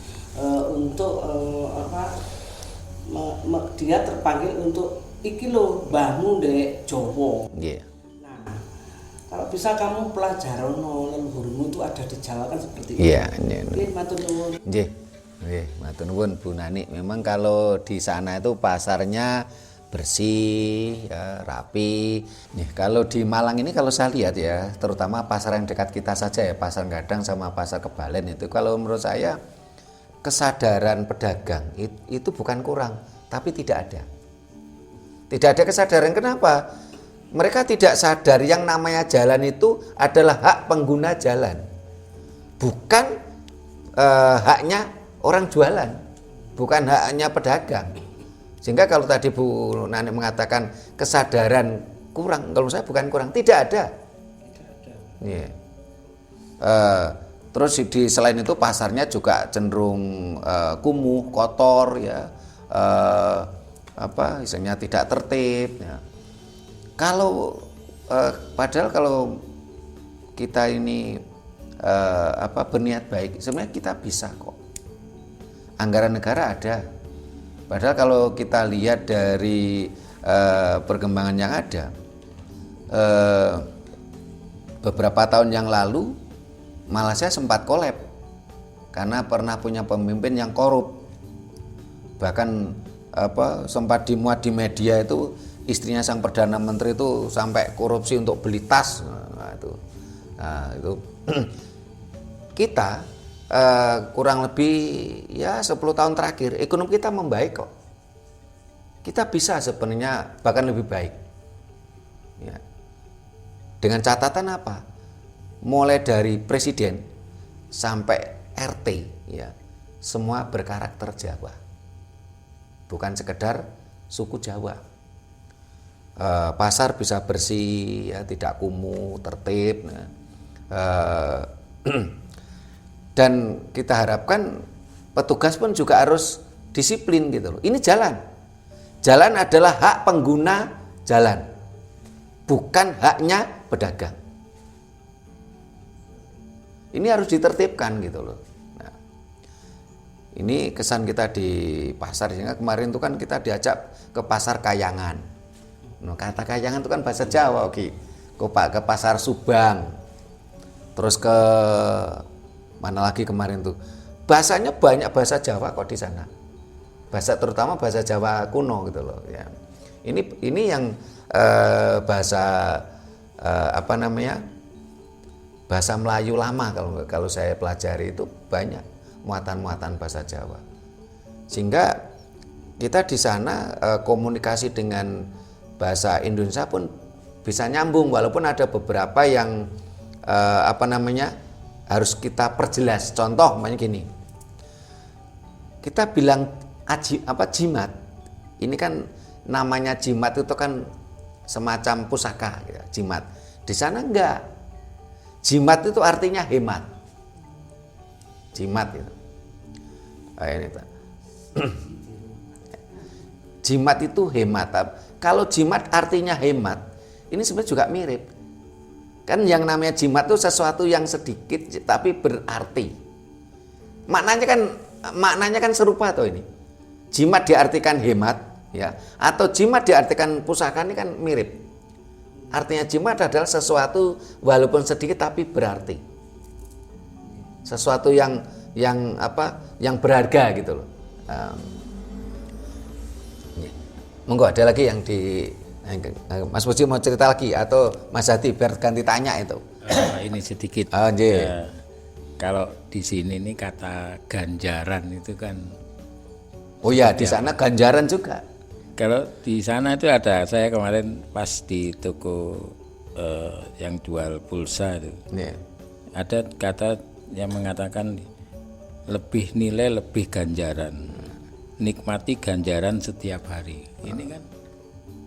untuk dia terpanggil untuk iki lho mbahmu ndek Jawa. Nah, kalau bisa kamu pelajaran leluhurmu itu ada di Jawa kan seperti itu. Nggih, matur nuwun. Matur nuwun Bu Nani. Memang kalau di sana itu pasarnya bersih, ya, rapi. Nih, kalau di Malang ini kalau saya lihat ya, terutama pasar yang dekat kita saja ya, Pasar Gadang sama Pasar Kebalen itu, kalau menurut saya kesadaran pedagang itu bukan kurang, tapi tidak ada. Tidak ada kesadaran. Kenapa? Mereka tidak sadar yang namanya jalan itu adalah hak pengguna jalan, bukan haknya orang jualan, bukan haknya pedagang. Sehingga kalau tadi Bu Nani mengatakan kesadaran kurang, kalau saya bukan kurang, tidak ada. Terus selain itu pasarnya juga cenderung kumuh, kotor ya, misalnya tidak tertib. Ya. Padahal kalau kita ini berniat baik, sebenarnya kita bisa kok. Anggaran negara ada. Padahal kalau kita lihat dari perkembangan yang ada, beberapa tahun yang lalu Malaysia sempat kolab karena pernah punya pemimpin yang korup. Bahkan sempat dimuat di media itu istrinya sang perdana menteri itu sampai korupsi untuk beli tas. Nah, itu kita kurang lebih ya 10 tahun terakhir ekonomi kita membaik kok. Kita bisa sebenarnya bahkan lebih baik. Ya. Dengan catatan apa? Mulai dari presiden sampai RT ya, semua berkarakter Jawa. Bukan sekedar suku Jawa. Pasar bisa bersih ya, tidak kumuh, tertib. Dan kita harapkan petugas pun juga harus disiplin gitu loh. Ini jalan. Jalan adalah hak pengguna jalan, bukan haknya pedagang. Ini harus ditertibkan gitu loh. Nah, ini kesan kita di pasar, sehingga kemarin itu kan kita diajak ke pasar Kayangan. Nah, kata kayangan itu kan bahasa Jawa, oke. Ke pasar Subang, terus ke mana lagi kemarin tuh, bahasanya banyak bahasa Jawa kok di sana, terutama bahasa Jawa kuno gitu loh ya. Ini yang bahasa apa namanya, bahasa Melayu lama kalau saya pelajari itu banyak muatan-muatan bahasa Jawa, sehingga kita di sana komunikasi dengan bahasa Indonesia pun bisa nyambung, walaupun ada beberapa yang apa namanya harus kita perjelas. Contoh gini, kita bilang jimat, ini kan namanya jimat itu kan semacam pusaka gitu, jimat. Di sana enggak, jimat itu artinya hemat, jimat itu ini jimat itu hemat. Kalau jimat artinya hemat, ini sebenarnya juga mirip. Kan yang namanya jimat itu sesuatu yang sedikit tapi berarti. Maknanya kan serupa tuh ini. Jimat diartikan hemat ya, atau jimat diartikan pusaka, ini kan mirip. Artinya jimat adalah sesuatu walaupun sedikit tapi berarti. Sesuatu yang berharga gitu loh. Monggo, ada lagi yang di Mas Puji mau cerita lagi atau Mas Hadi biar ganti tanya itu. Ini sedikit. Kalau di sini nih kata ganjaran itu kan. Oh ya, di sana ganjaran juga. Kalau di sana itu ada, saya kemarin pas di toko yang jual pulsa itu. Yeah. Ada kata yang mengatakan lebih nilai lebih ganjaran. Nikmati ganjaran setiap hari. Ini kan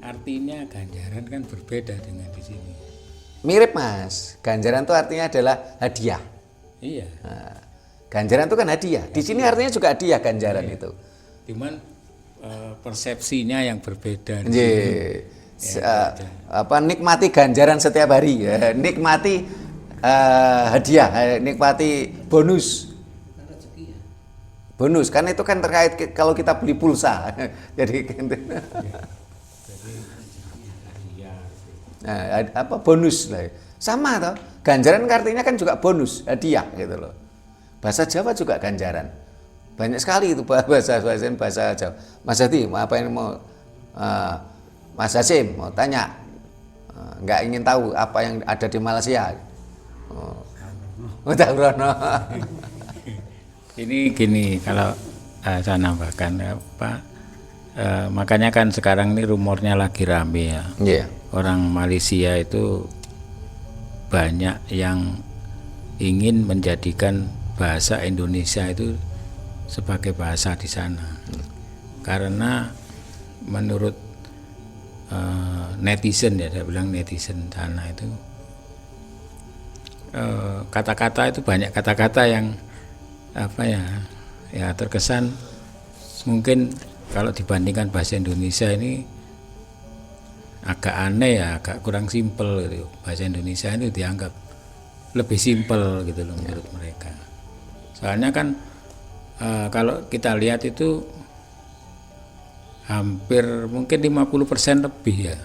artinya ganjaran kan berbeda dengan di sini. Mirip Mas, ganjaran itu artinya adalah hadiah. Iya. Nah, ganjaran itu kan hadiah. Di sini artinya juga hadiah ganjaran itu. Cuman persepsinya yang berbeda. Nikmati ganjaran setiap hari, nikmati hadiah, nikmati bonus. Bonus kan itu kan terkait kalau kita beli pulsa. Jadi nah, bonus lah. Sama toh. Ganjaran artinya kan juga bonus, hadiah gitu loh. Bahasa Jawa juga ganjaran. Banyak sekali itu bahasa Jawa. Mas Hadi, apa yang mau Mas Hasim mau tanya? Nggak ingin tahu apa yang ada di Malaysia. Udah Brono. Ini gini, kalau saya nambahkan makanya kan sekarang ini rumornya lagi rame ya. Yeah. Orang Malaysia itu banyak yang ingin menjadikan bahasa Indonesia itu sebagai bahasa di sana. Karena menurut netizen ya, saya bilang netizen sana itu kata-kata itu banyak kata-kata yang terkesan mungkin kalau dibandingkan bahasa Indonesia ini agak aneh ya, agak kurang simpel gitu. Bahasa Indonesia itu dianggap lebih simpel gitu loh menurut mereka. Soalnya kan kalau kita lihat itu hampir mungkin 50% lebih ya,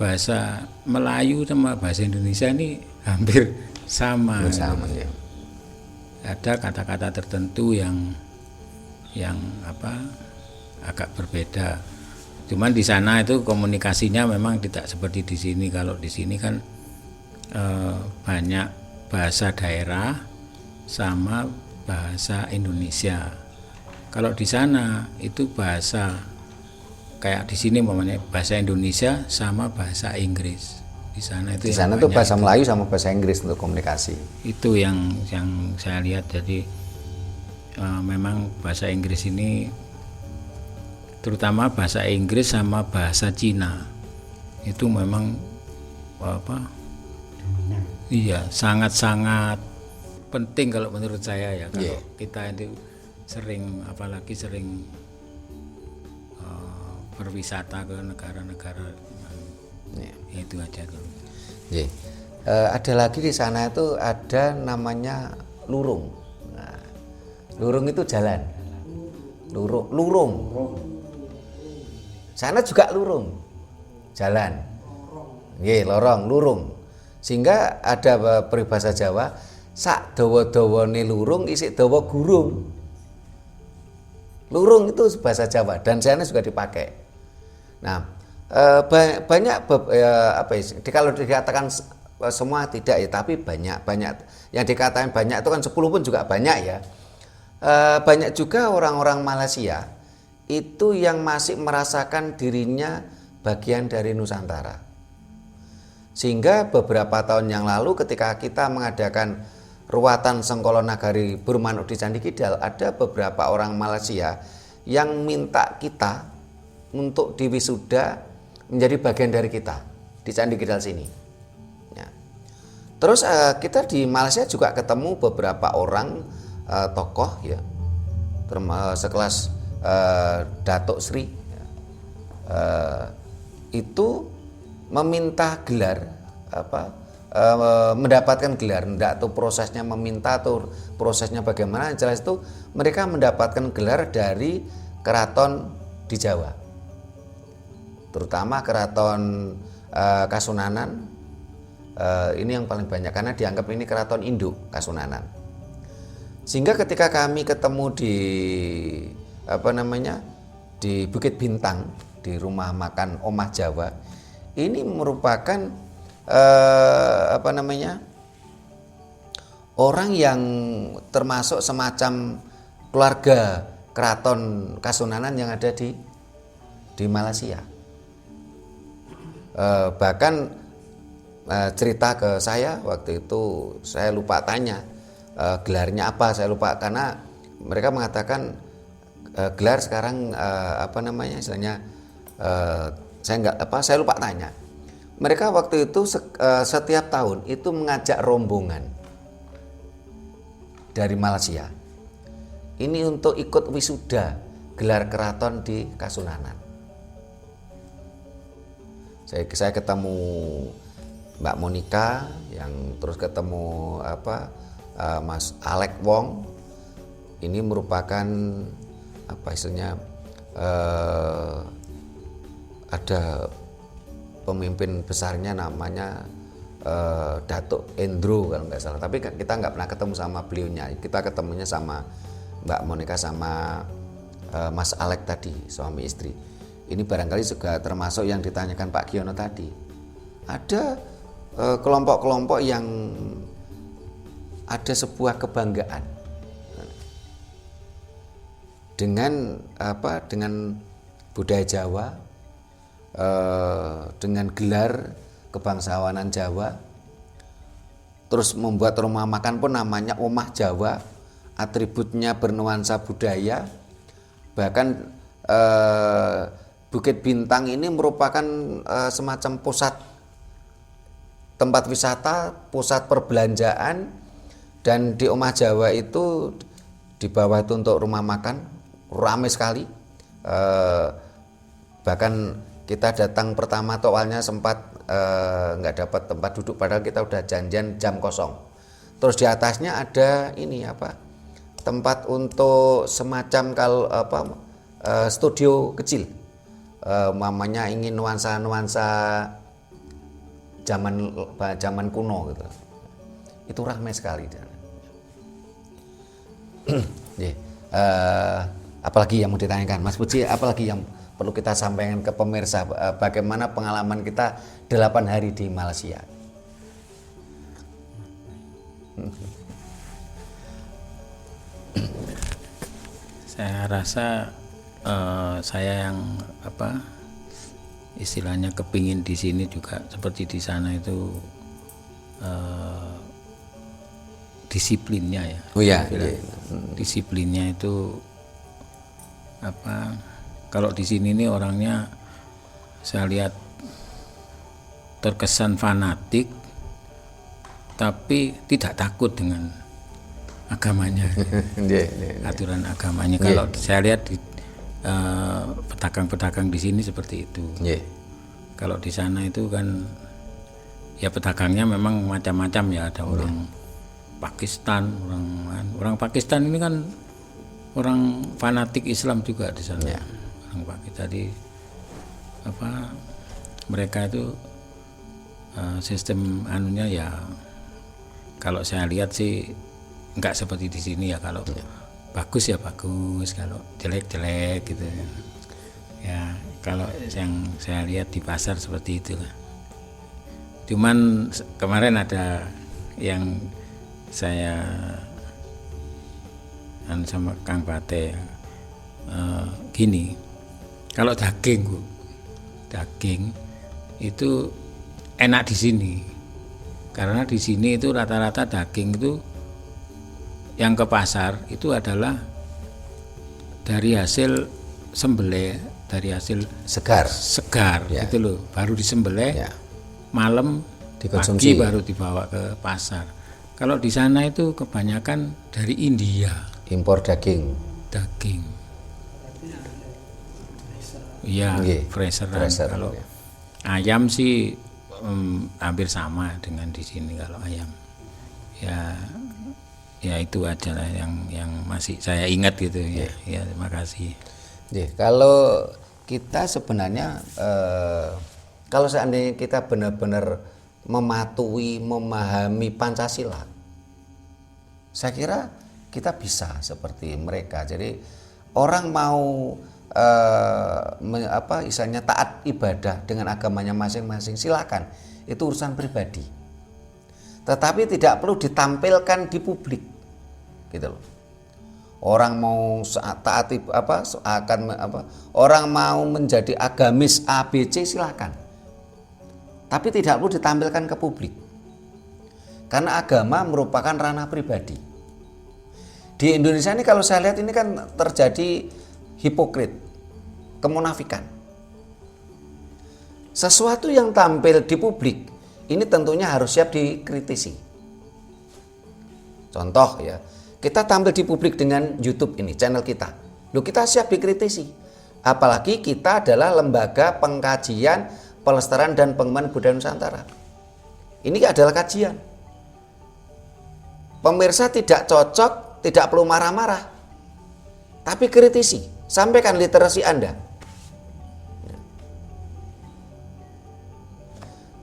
bahasa Melayu sama bahasa Indonesia ini hampir sama. Ya. Ada kata-kata tertentu yang agak berbeda. Cuman di sana itu komunikasinya memang tidak seperti di sini. Kalau di sini kan banyak bahasa daerah sama bahasa Indonesia. Kalau di sana itu bahasa kayak di sini umpamanya bahasa Indonesia sama bahasa Inggris. Di sana tuh bahasa Melayu sama bahasa Inggris untuk komunikasi. Itu yang saya lihat. Jadi memang bahasa Inggris ini, terutama bahasa Inggris sama bahasa Cina itu memang iya sangat-sangat penting kalau menurut saya ya. Kalau kita itu apalagi sering berwisata ke negara-negara, itu aja dulu. Ada lagi di sana itu ada namanya lurung. Nah, lurung itu jalan. Lurung. Sana juga lurung. jalan. Nggih, lorong, lurung. Sehingga ada peribahasa Jawa, sak dawa-dawane lurung isik dawa gurung. Lurung itu bahasa Jawa dan sana juga dipakai. Nah, banyak kalau dikatakan semua tidak ya, tapi banyak yang dikatakan banyak itu kan 10 pun juga banyak ya. Banyak juga orang-orang Malaysia itu yang masih merasakan dirinya bagian dari Nusantara. Sehingga beberapa tahun yang lalu ketika kita mengadakan ruatan Sengkolo Nagari Burmanuk di Candi Kidal, ada beberapa orang Malaysia yang minta kita untuk diwisuda menjadi bagian dari kita di Candi Kidal sini. Ya. Terus kita di Malaysia juga ketemu beberapa orang tokoh ya, sekelas Datuk Sri itu meminta gelar mendapatkan gelar, enggak tuh prosesnya meminta atau prosesnya bagaimana, jelas itu mereka mendapatkan gelar dari keraton di Jawa, terutama keraton Kasunanan. Ini yang paling banyak karena dianggap ini keraton induk Kasunanan. Sehingga ketika kami ketemu di Bukit Bintang di rumah makan Omah Jawa, ini merupakan orang yang termasuk semacam keluarga keraton Kasunanan yang ada di Malaysia. Bahkan cerita ke saya waktu itu, saya lupa tanya gelarnya apa, saya lupa karena mereka mengatakan gelar sekarang saya lupa tanya. Mereka waktu itu setiap tahun itu mengajak rombongan dari Malaysia ini untuk ikut wisuda gelar keraton di Kasunanan. Saya ketemu Mbak Monika, yang terus ketemu Mas Alek Wong. Ini merupakan ada pemimpin besarnya namanya Datuk Endro kalau nggak salah, tapi kita nggak pernah ketemu sama beliaunya. Kita ketemunya sama Mbak Monika sama Mas Alek tadi, suami istri. Ini barangkali juga termasuk yang ditanyakan Pak Giono tadi. Ada kelompok-kelompok yang ada sebuah kebanggaan dengan budaya Jawa, dengan gelar kebangsawanan Jawa, terus membuat rumah makan pun namanya Omah Jawa, atributnya bernuansa budaya. Bahkan Bukit Bintang ini merupakan semacam pusat tempat wisata, pusat perbelanjaan, dan di Omah Jawa itu di bawah itu untuk rumah makan ramai sekali. Bahkan kita datang pertama tuh awalnya sempat nggak dapat tempat duduk, padahal kita udah janjian jam kosong. Terus di atasnya ada tempat untuk semacam studio kecil, mamanya ingin nuansa zaman kuno gitu. Itu ramai sekali. Apalagi yang mau ditanyakan Mas Puji, apalagi yang perlu kita sampaikan ke pemirsa, bagaimana pengalaman kita 8 hari di Malaysia? Saya rasa saya yang istilahnya kepingin di sini juga seperti di sana itu disiplinnya ya. Oh ya. Disiplinnya itu kalau di sini nih orangnya saya lihat terkesan fanatik tapi tidak takut dengan agamanya, aturan agamanya. Kalau saya lihat di pedagang-pedagang di sini seperti itu. Kalau di sana itu kan ya pedagangnya memang macam-macam ya, ada orang Pakistan, orang Pakistan ini kan orang fanatik Islam juga di sana. Orang Pakistan tadi mereka itu sistem anunya ya, kalau saya lihat sih nggak seperti di sini ya. Kalau bagus ya bagus, kalau jelek gitu ya. Kalau yang saya lihat di pasar seperti itu lah. Cuman kemarin ada yang saya sama Kang Pate gini, kalau daging itu enak di sini, karena di sini itu rata-rata daging itu yang ke pasar itu adalah dari hasil sembelih, dari hasil Segar. Ya. gitu loh, baru disembelih, Ya. malam Dikonsumsi. pagi baru dibawa ke pasar. Kalau di sana itu kebanyakan dari India Impor daging. Iya, Nggih, freezeran. freezer, Kalau ya. ayam sih hampir sama dengan di sini. Kalau ayam ya itu aja lah yang masih saya ingat gitu ya. Ya, terima kasih. Kalau kita sebenarnya kalau seandainya kita benar-benar memahami Pancasila, saya kira kita bisa seperti mereka. Jadi orang mau istilahnya taat ibadah dengan agamanya masing-masing, silakan, itu urusan pribadi. Tetapi tidak perlu ditampilkan di publik, gitu loh. Orang mau taat orang mau menjadi agamis ABC, silakan. Tapi tidak perlu ditampilkan ke publik. Karena agama merupakan ranah pribadi. Di Indonesia ini kalau saya lihat ini kan terjadi hipokrit, kemunafikan. Sesuatu yang tampil di publik ini tentunya harus siap dikritisi. Contoh ya, kita tampil di publik dengan YouTube ini, channel kita. Loh, kita siap dikritisi. Apalagi kita adalah lembaga pengkajian, pelestarian dan pengembangan budaya Nusantara. Ini adalah kajian. Pemirsa tidak cocok, tidak perlu marah-marah. Tapi kritisi, sampaikan literasi Anda.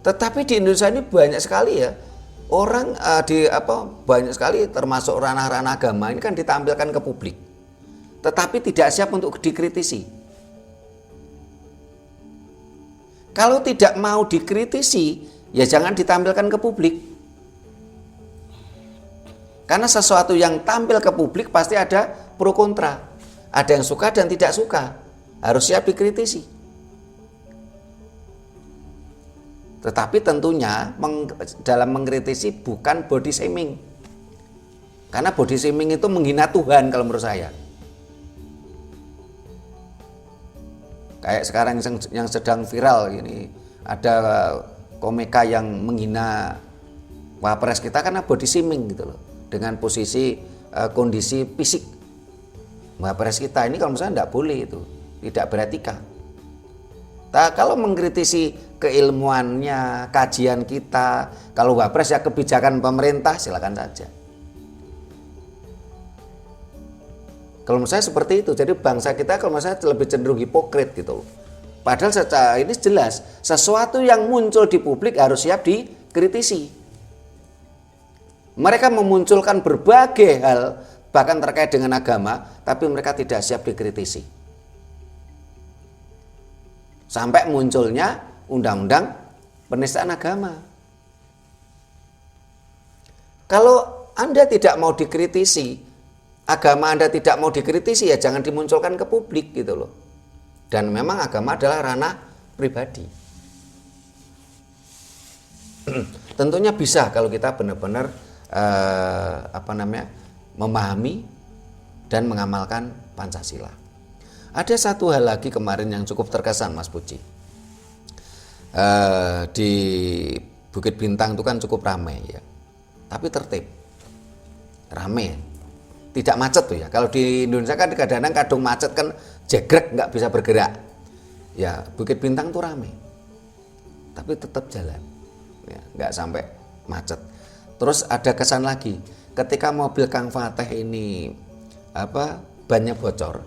Tetapi di Indonesia ini banyak sekali ya orang banyak sekali termasuk ranah-ranah agama ini kan ditampilkan ke publik. Tetapi tidak siap untuk dikritisi. Kalau tidak mau dikritisi, ya jangan ditampilkan ke publik. Karena sesuatu yang tampil ke publik pasti ada pro kontra. Ada yang suka dan tidak suka. Harus siap dikritisi. Tetapi tentunya dalam mengkritisi bukan body shaming. Karena body shaming itu menghina Tuhan kalau menurut saya. Kayak sekarang yang sedang viral ini, ada komika yang menghina Wapres kita karena body shaming gitu loh. Dengan posisi kondisi fisik Wapres kita ini kalau menurut saya tidak boleh itu, tidak beretika. Kalau mengkritisi keilmuannya, kajian kita, kalau Wapres ya kebijakan pemerintah, silakan saja. Kalau menurut saya seperti itu. Jadi bangsa kita kalau menurut saya lebih cenderung hipokrit gitu. Padahal secara ini jelas sesuatu yang muncul di publik harus siap dikritisi. Mereka memunculkan berbagai hal bahkan terkait dengan agama, tapi mereka tidak siap dikritisi. Sampai munculnya undang-undang penistaan agama. Kalau Anda tidak mau dikritisi, agama Anda tidak mau dikritisi, ya jangan dimunculkan ke publik gitu loh. Dan memang agama adalah ranah pribadi. Tentunya bisa kalau kita benar-benar memahami dan mengamalkan Pancasila. Ada satu hal lagi kemarin yang cukup terkesan, Mas Puji. Di Bukit Bintang itu kan cukup ramai ya, tapi tertib, ramai, tidak macet tuh ya. Kalau di Indonesia kan kadang-kadang kadung macet kan jegrek nggak bisa bergerak. Ya Bukit Bintang tuh ramai, tapi tetap jalan, ya, nggak sampai macet. Terus ada kesan lagi, ketika mobil Kang Fateh ini bannya bocor,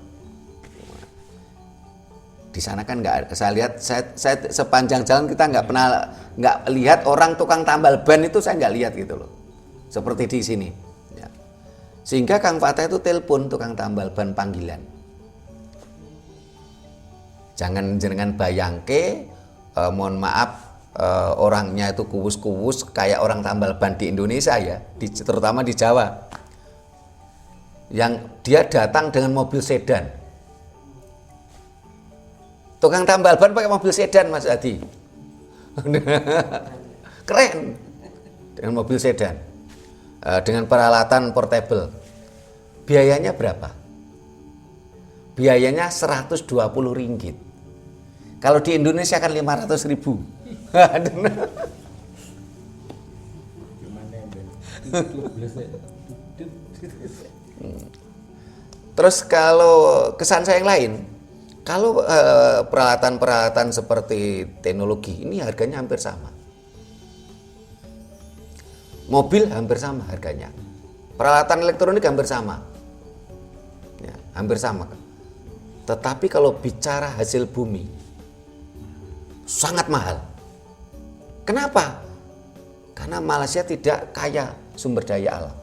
di sana kan nggak, saya lihat, saya sepanjang jalan kita nggak lihat orang tukang tambal ban itu, saya nggak lihat gitu loh, seperti di sini. Ya. Sehingga Kang Fatah itu telepon tukang tambal ban panggilan. Jangan jenengan bayangke, mohon maaf, orangnya itu kuwus-kuwus kayak orang tambal ban di Indonesia ya, terutama di Jawa. Yang dia datang dengan mobil sedan. Tukang tambal ban pakai mobil sedan, Mas Adi. Keren. Dengan mobil sedan. Dengan peralatan portable. Biayanya berapa? Biayanya 120 ringgit. Kalau di Indonesia kan 500.000. Terus kalau kesan saya yang lain, kalau peralatan-peralatan seperti teknologi ini harganya hampir sama. Mobil hampir sama harganya. Peralatan elektronik hampir sama. Ya, hampir sama. Tetapi kalau bicara hasil bumi, sangat mahal. Kenapa? Karena Malaysia tidak kaya sumber daya alam.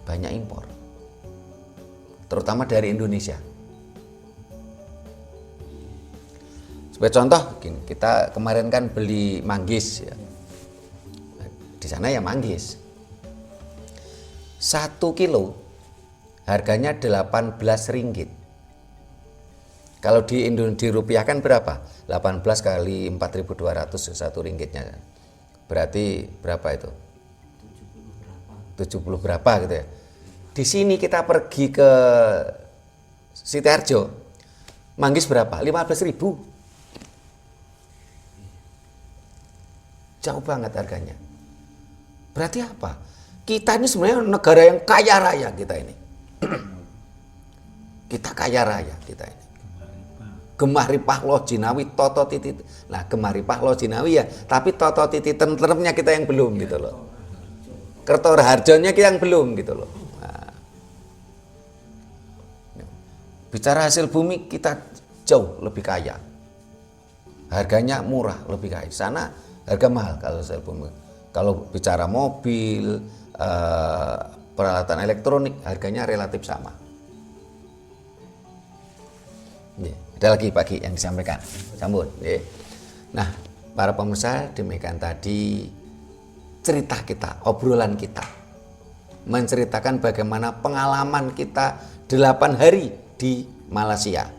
Banyak impor. Terutama dari Indonesia. Sebagai contoh, kita kemarin kan beli manggis ya. Di sana ya manggis. 1 kilo harganya 18 ringgit. Kalau dirupiahkan berapa? 18 kali 4.200 1 ringgitnya. Berarti berapa itu? 70 berapa gitu ya. Di sini kita pergi ke Sitiharjo, manggis berapa? 15.000. Jauh banget harganya. Berarti apa? Kita ini sebenarnya negara yang kaya raya kita ini. Kita kaya raya kita ini. Gemah ripah loh jinawi toto titit. Nah, gemah ripah loh jinawi ya, tapi toto titit tentremnya kita yang belum gitu loh. Kerto harjonya kita yang belum gitu loh. Nah. Bicara hasil bumi kita jauh lebih kaya. Harganya murah, lebih kaya. Sana harga mahal kalau hasil bumi. Kalau bicara mobil, peralatan elektronik harganya relatif sama. Ada lagi pagi yang disampaikan, sambut. Nah, para pemirsa, demikian tadi cerita kita, obrolan kita, menceritakan bagaimana pengalaman kita 8 hari di Malaysia.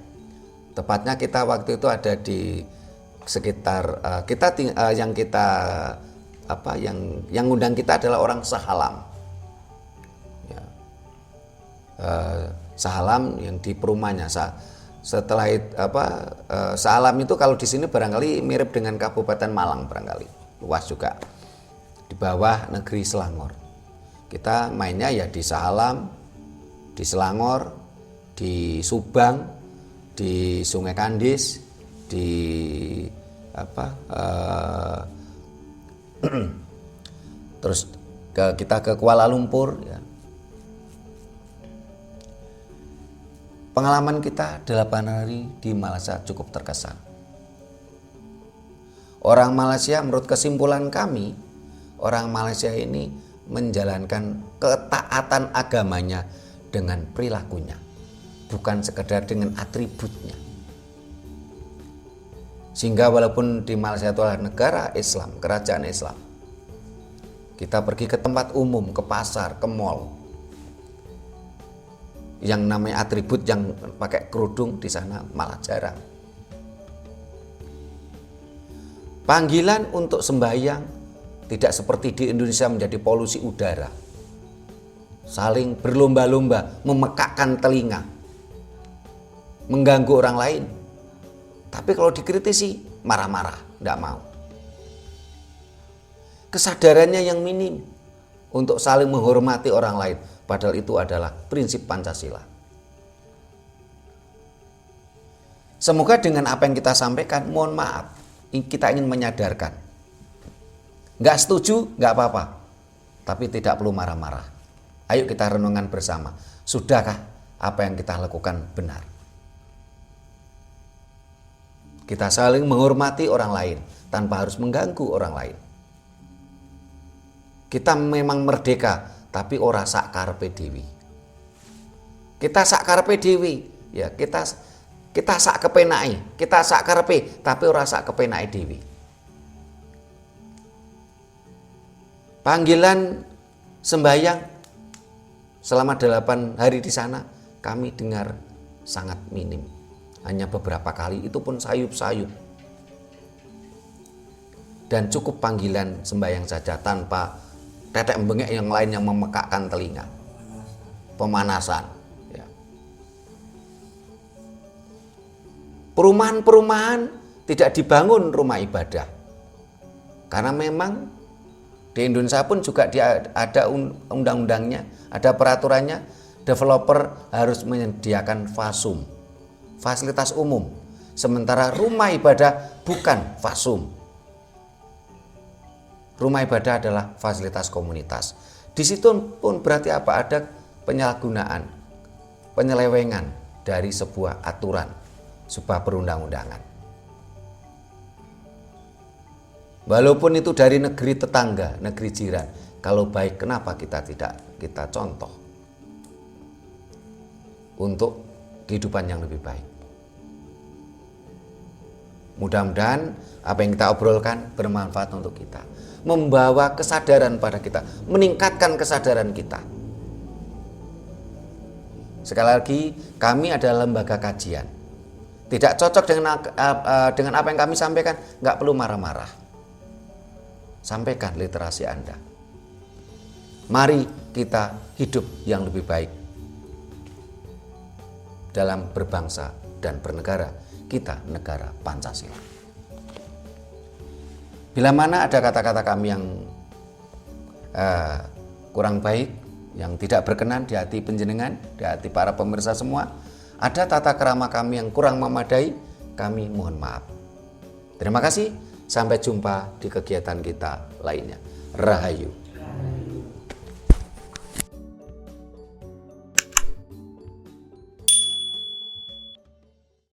Tepatnya kita waktu itu ada di sekitar yang undang kita adalah orang Sahalam. Ya. Sahalam yang di perumahannya. Setelah Sahalam itu kalau di sini barangkali mirip dengan Kabupaten Malang barangkali, luas juga di bawah negeri Selangor. Kita mainnya ya di Sahalam, di Selangor, di Subang, di Sungai Kandis, di terus kita ke Kuala Lumpur ya. Pengalaman kita 8 hari di Malaysia cukup terkesan. Orang Malaysia, menurut kesimpulan kami, orang Malaysia ini menjalankan ketaatan agamanya dengan perilakunya, bukan sekedar dengan atributnya. Sehingga walaupun di Malaysia itu adalah negara Islam, kerajaan Islam, kita pergi ke tempat umum, ke pasar, ke mall, yang namanya atribut yang pakai kerudung di sana malah jarang. Panggilan untuk sembahyang tidak seperti di Indonesia menjadi polusi udara. Saling berlomba-lomba memekakkan telinga, mengganggu orang lain. Tapi kalau dikritisi marah-marah, tidak mau. Kesadarannya yang minim untuk saling menghormati orang lain. Padahal itu adalah prinsip Pancasila. Semoga dengan apa yang kita sampaikan, mohon maaf, kita ingin menyadarkan. Nggak setuju, nggak apa-apa. Tapi tidak perlu marah-marah. Ayo kita renungan bersama. Sudahkah apa yang kita lakukan benar. Kita saling menghormati orang lain tanpa harus mengganggu orang lain. Kita memang merdeka, tapi ora sak karepe dewi. Kita sak karepe dewi, ya kita sak kepenake, kita sak karepe, tapi ora sak kepenake dewi. Panggilan sembahyang selama 8 hari di sana kami dengar sangat minim. Hanya beberapa kali, itu pun sayup-sayup. Dan cukup panggilan sembahyang saja tanpa tetek bengek yang lain yang memekakkan telinga. Pemanasan. Ya. Perumahan-perumahan tidak dibangun rumah ibadah. Karena memang di Indonesia pun juga ada undang-undangnya, ada peraturannya, developer harus menyediakan fasum, fasilitas umum. Sementara rumah ibadah bukan fasum. Rumah ibadah adalah fasilitas komunitas. Di situ pun berarti apa? Ada penyalahgunaan, penyelewengan dari sebuah aturan, sebuah perundang-undangan. Walaupun itu dari negeri tetangga, negeri jiran, kalau baik kenapa kita tidak kita contoh untuk kehidupan yang lebih baik. Mudah-mudahan apa yang kita obrolkan bermanfaat untuk kita, membawa kesadaran pada kita, meningkatkan kesadaran kita. Sekali lagi, kami adalah lembaga kajian. Tidak cocok dengan apa yang kami sampaikan, nggak perlu marah-marah. Sampaikan literasi Anda. Mari kita hidup yang lebih baik dalam berbangsa dan bernegara. Kita negara Pancasila. Bila mana ada kata-kata kami yang kurang baik, yang tidak berkenan di hati penjenengan, di hati para pemirsa semua, ada tata krama kami yang kurang memadai, kami mohon maaf. Terima kasih, sampai jumpa di kegiatan kita lainnya. Rahayu.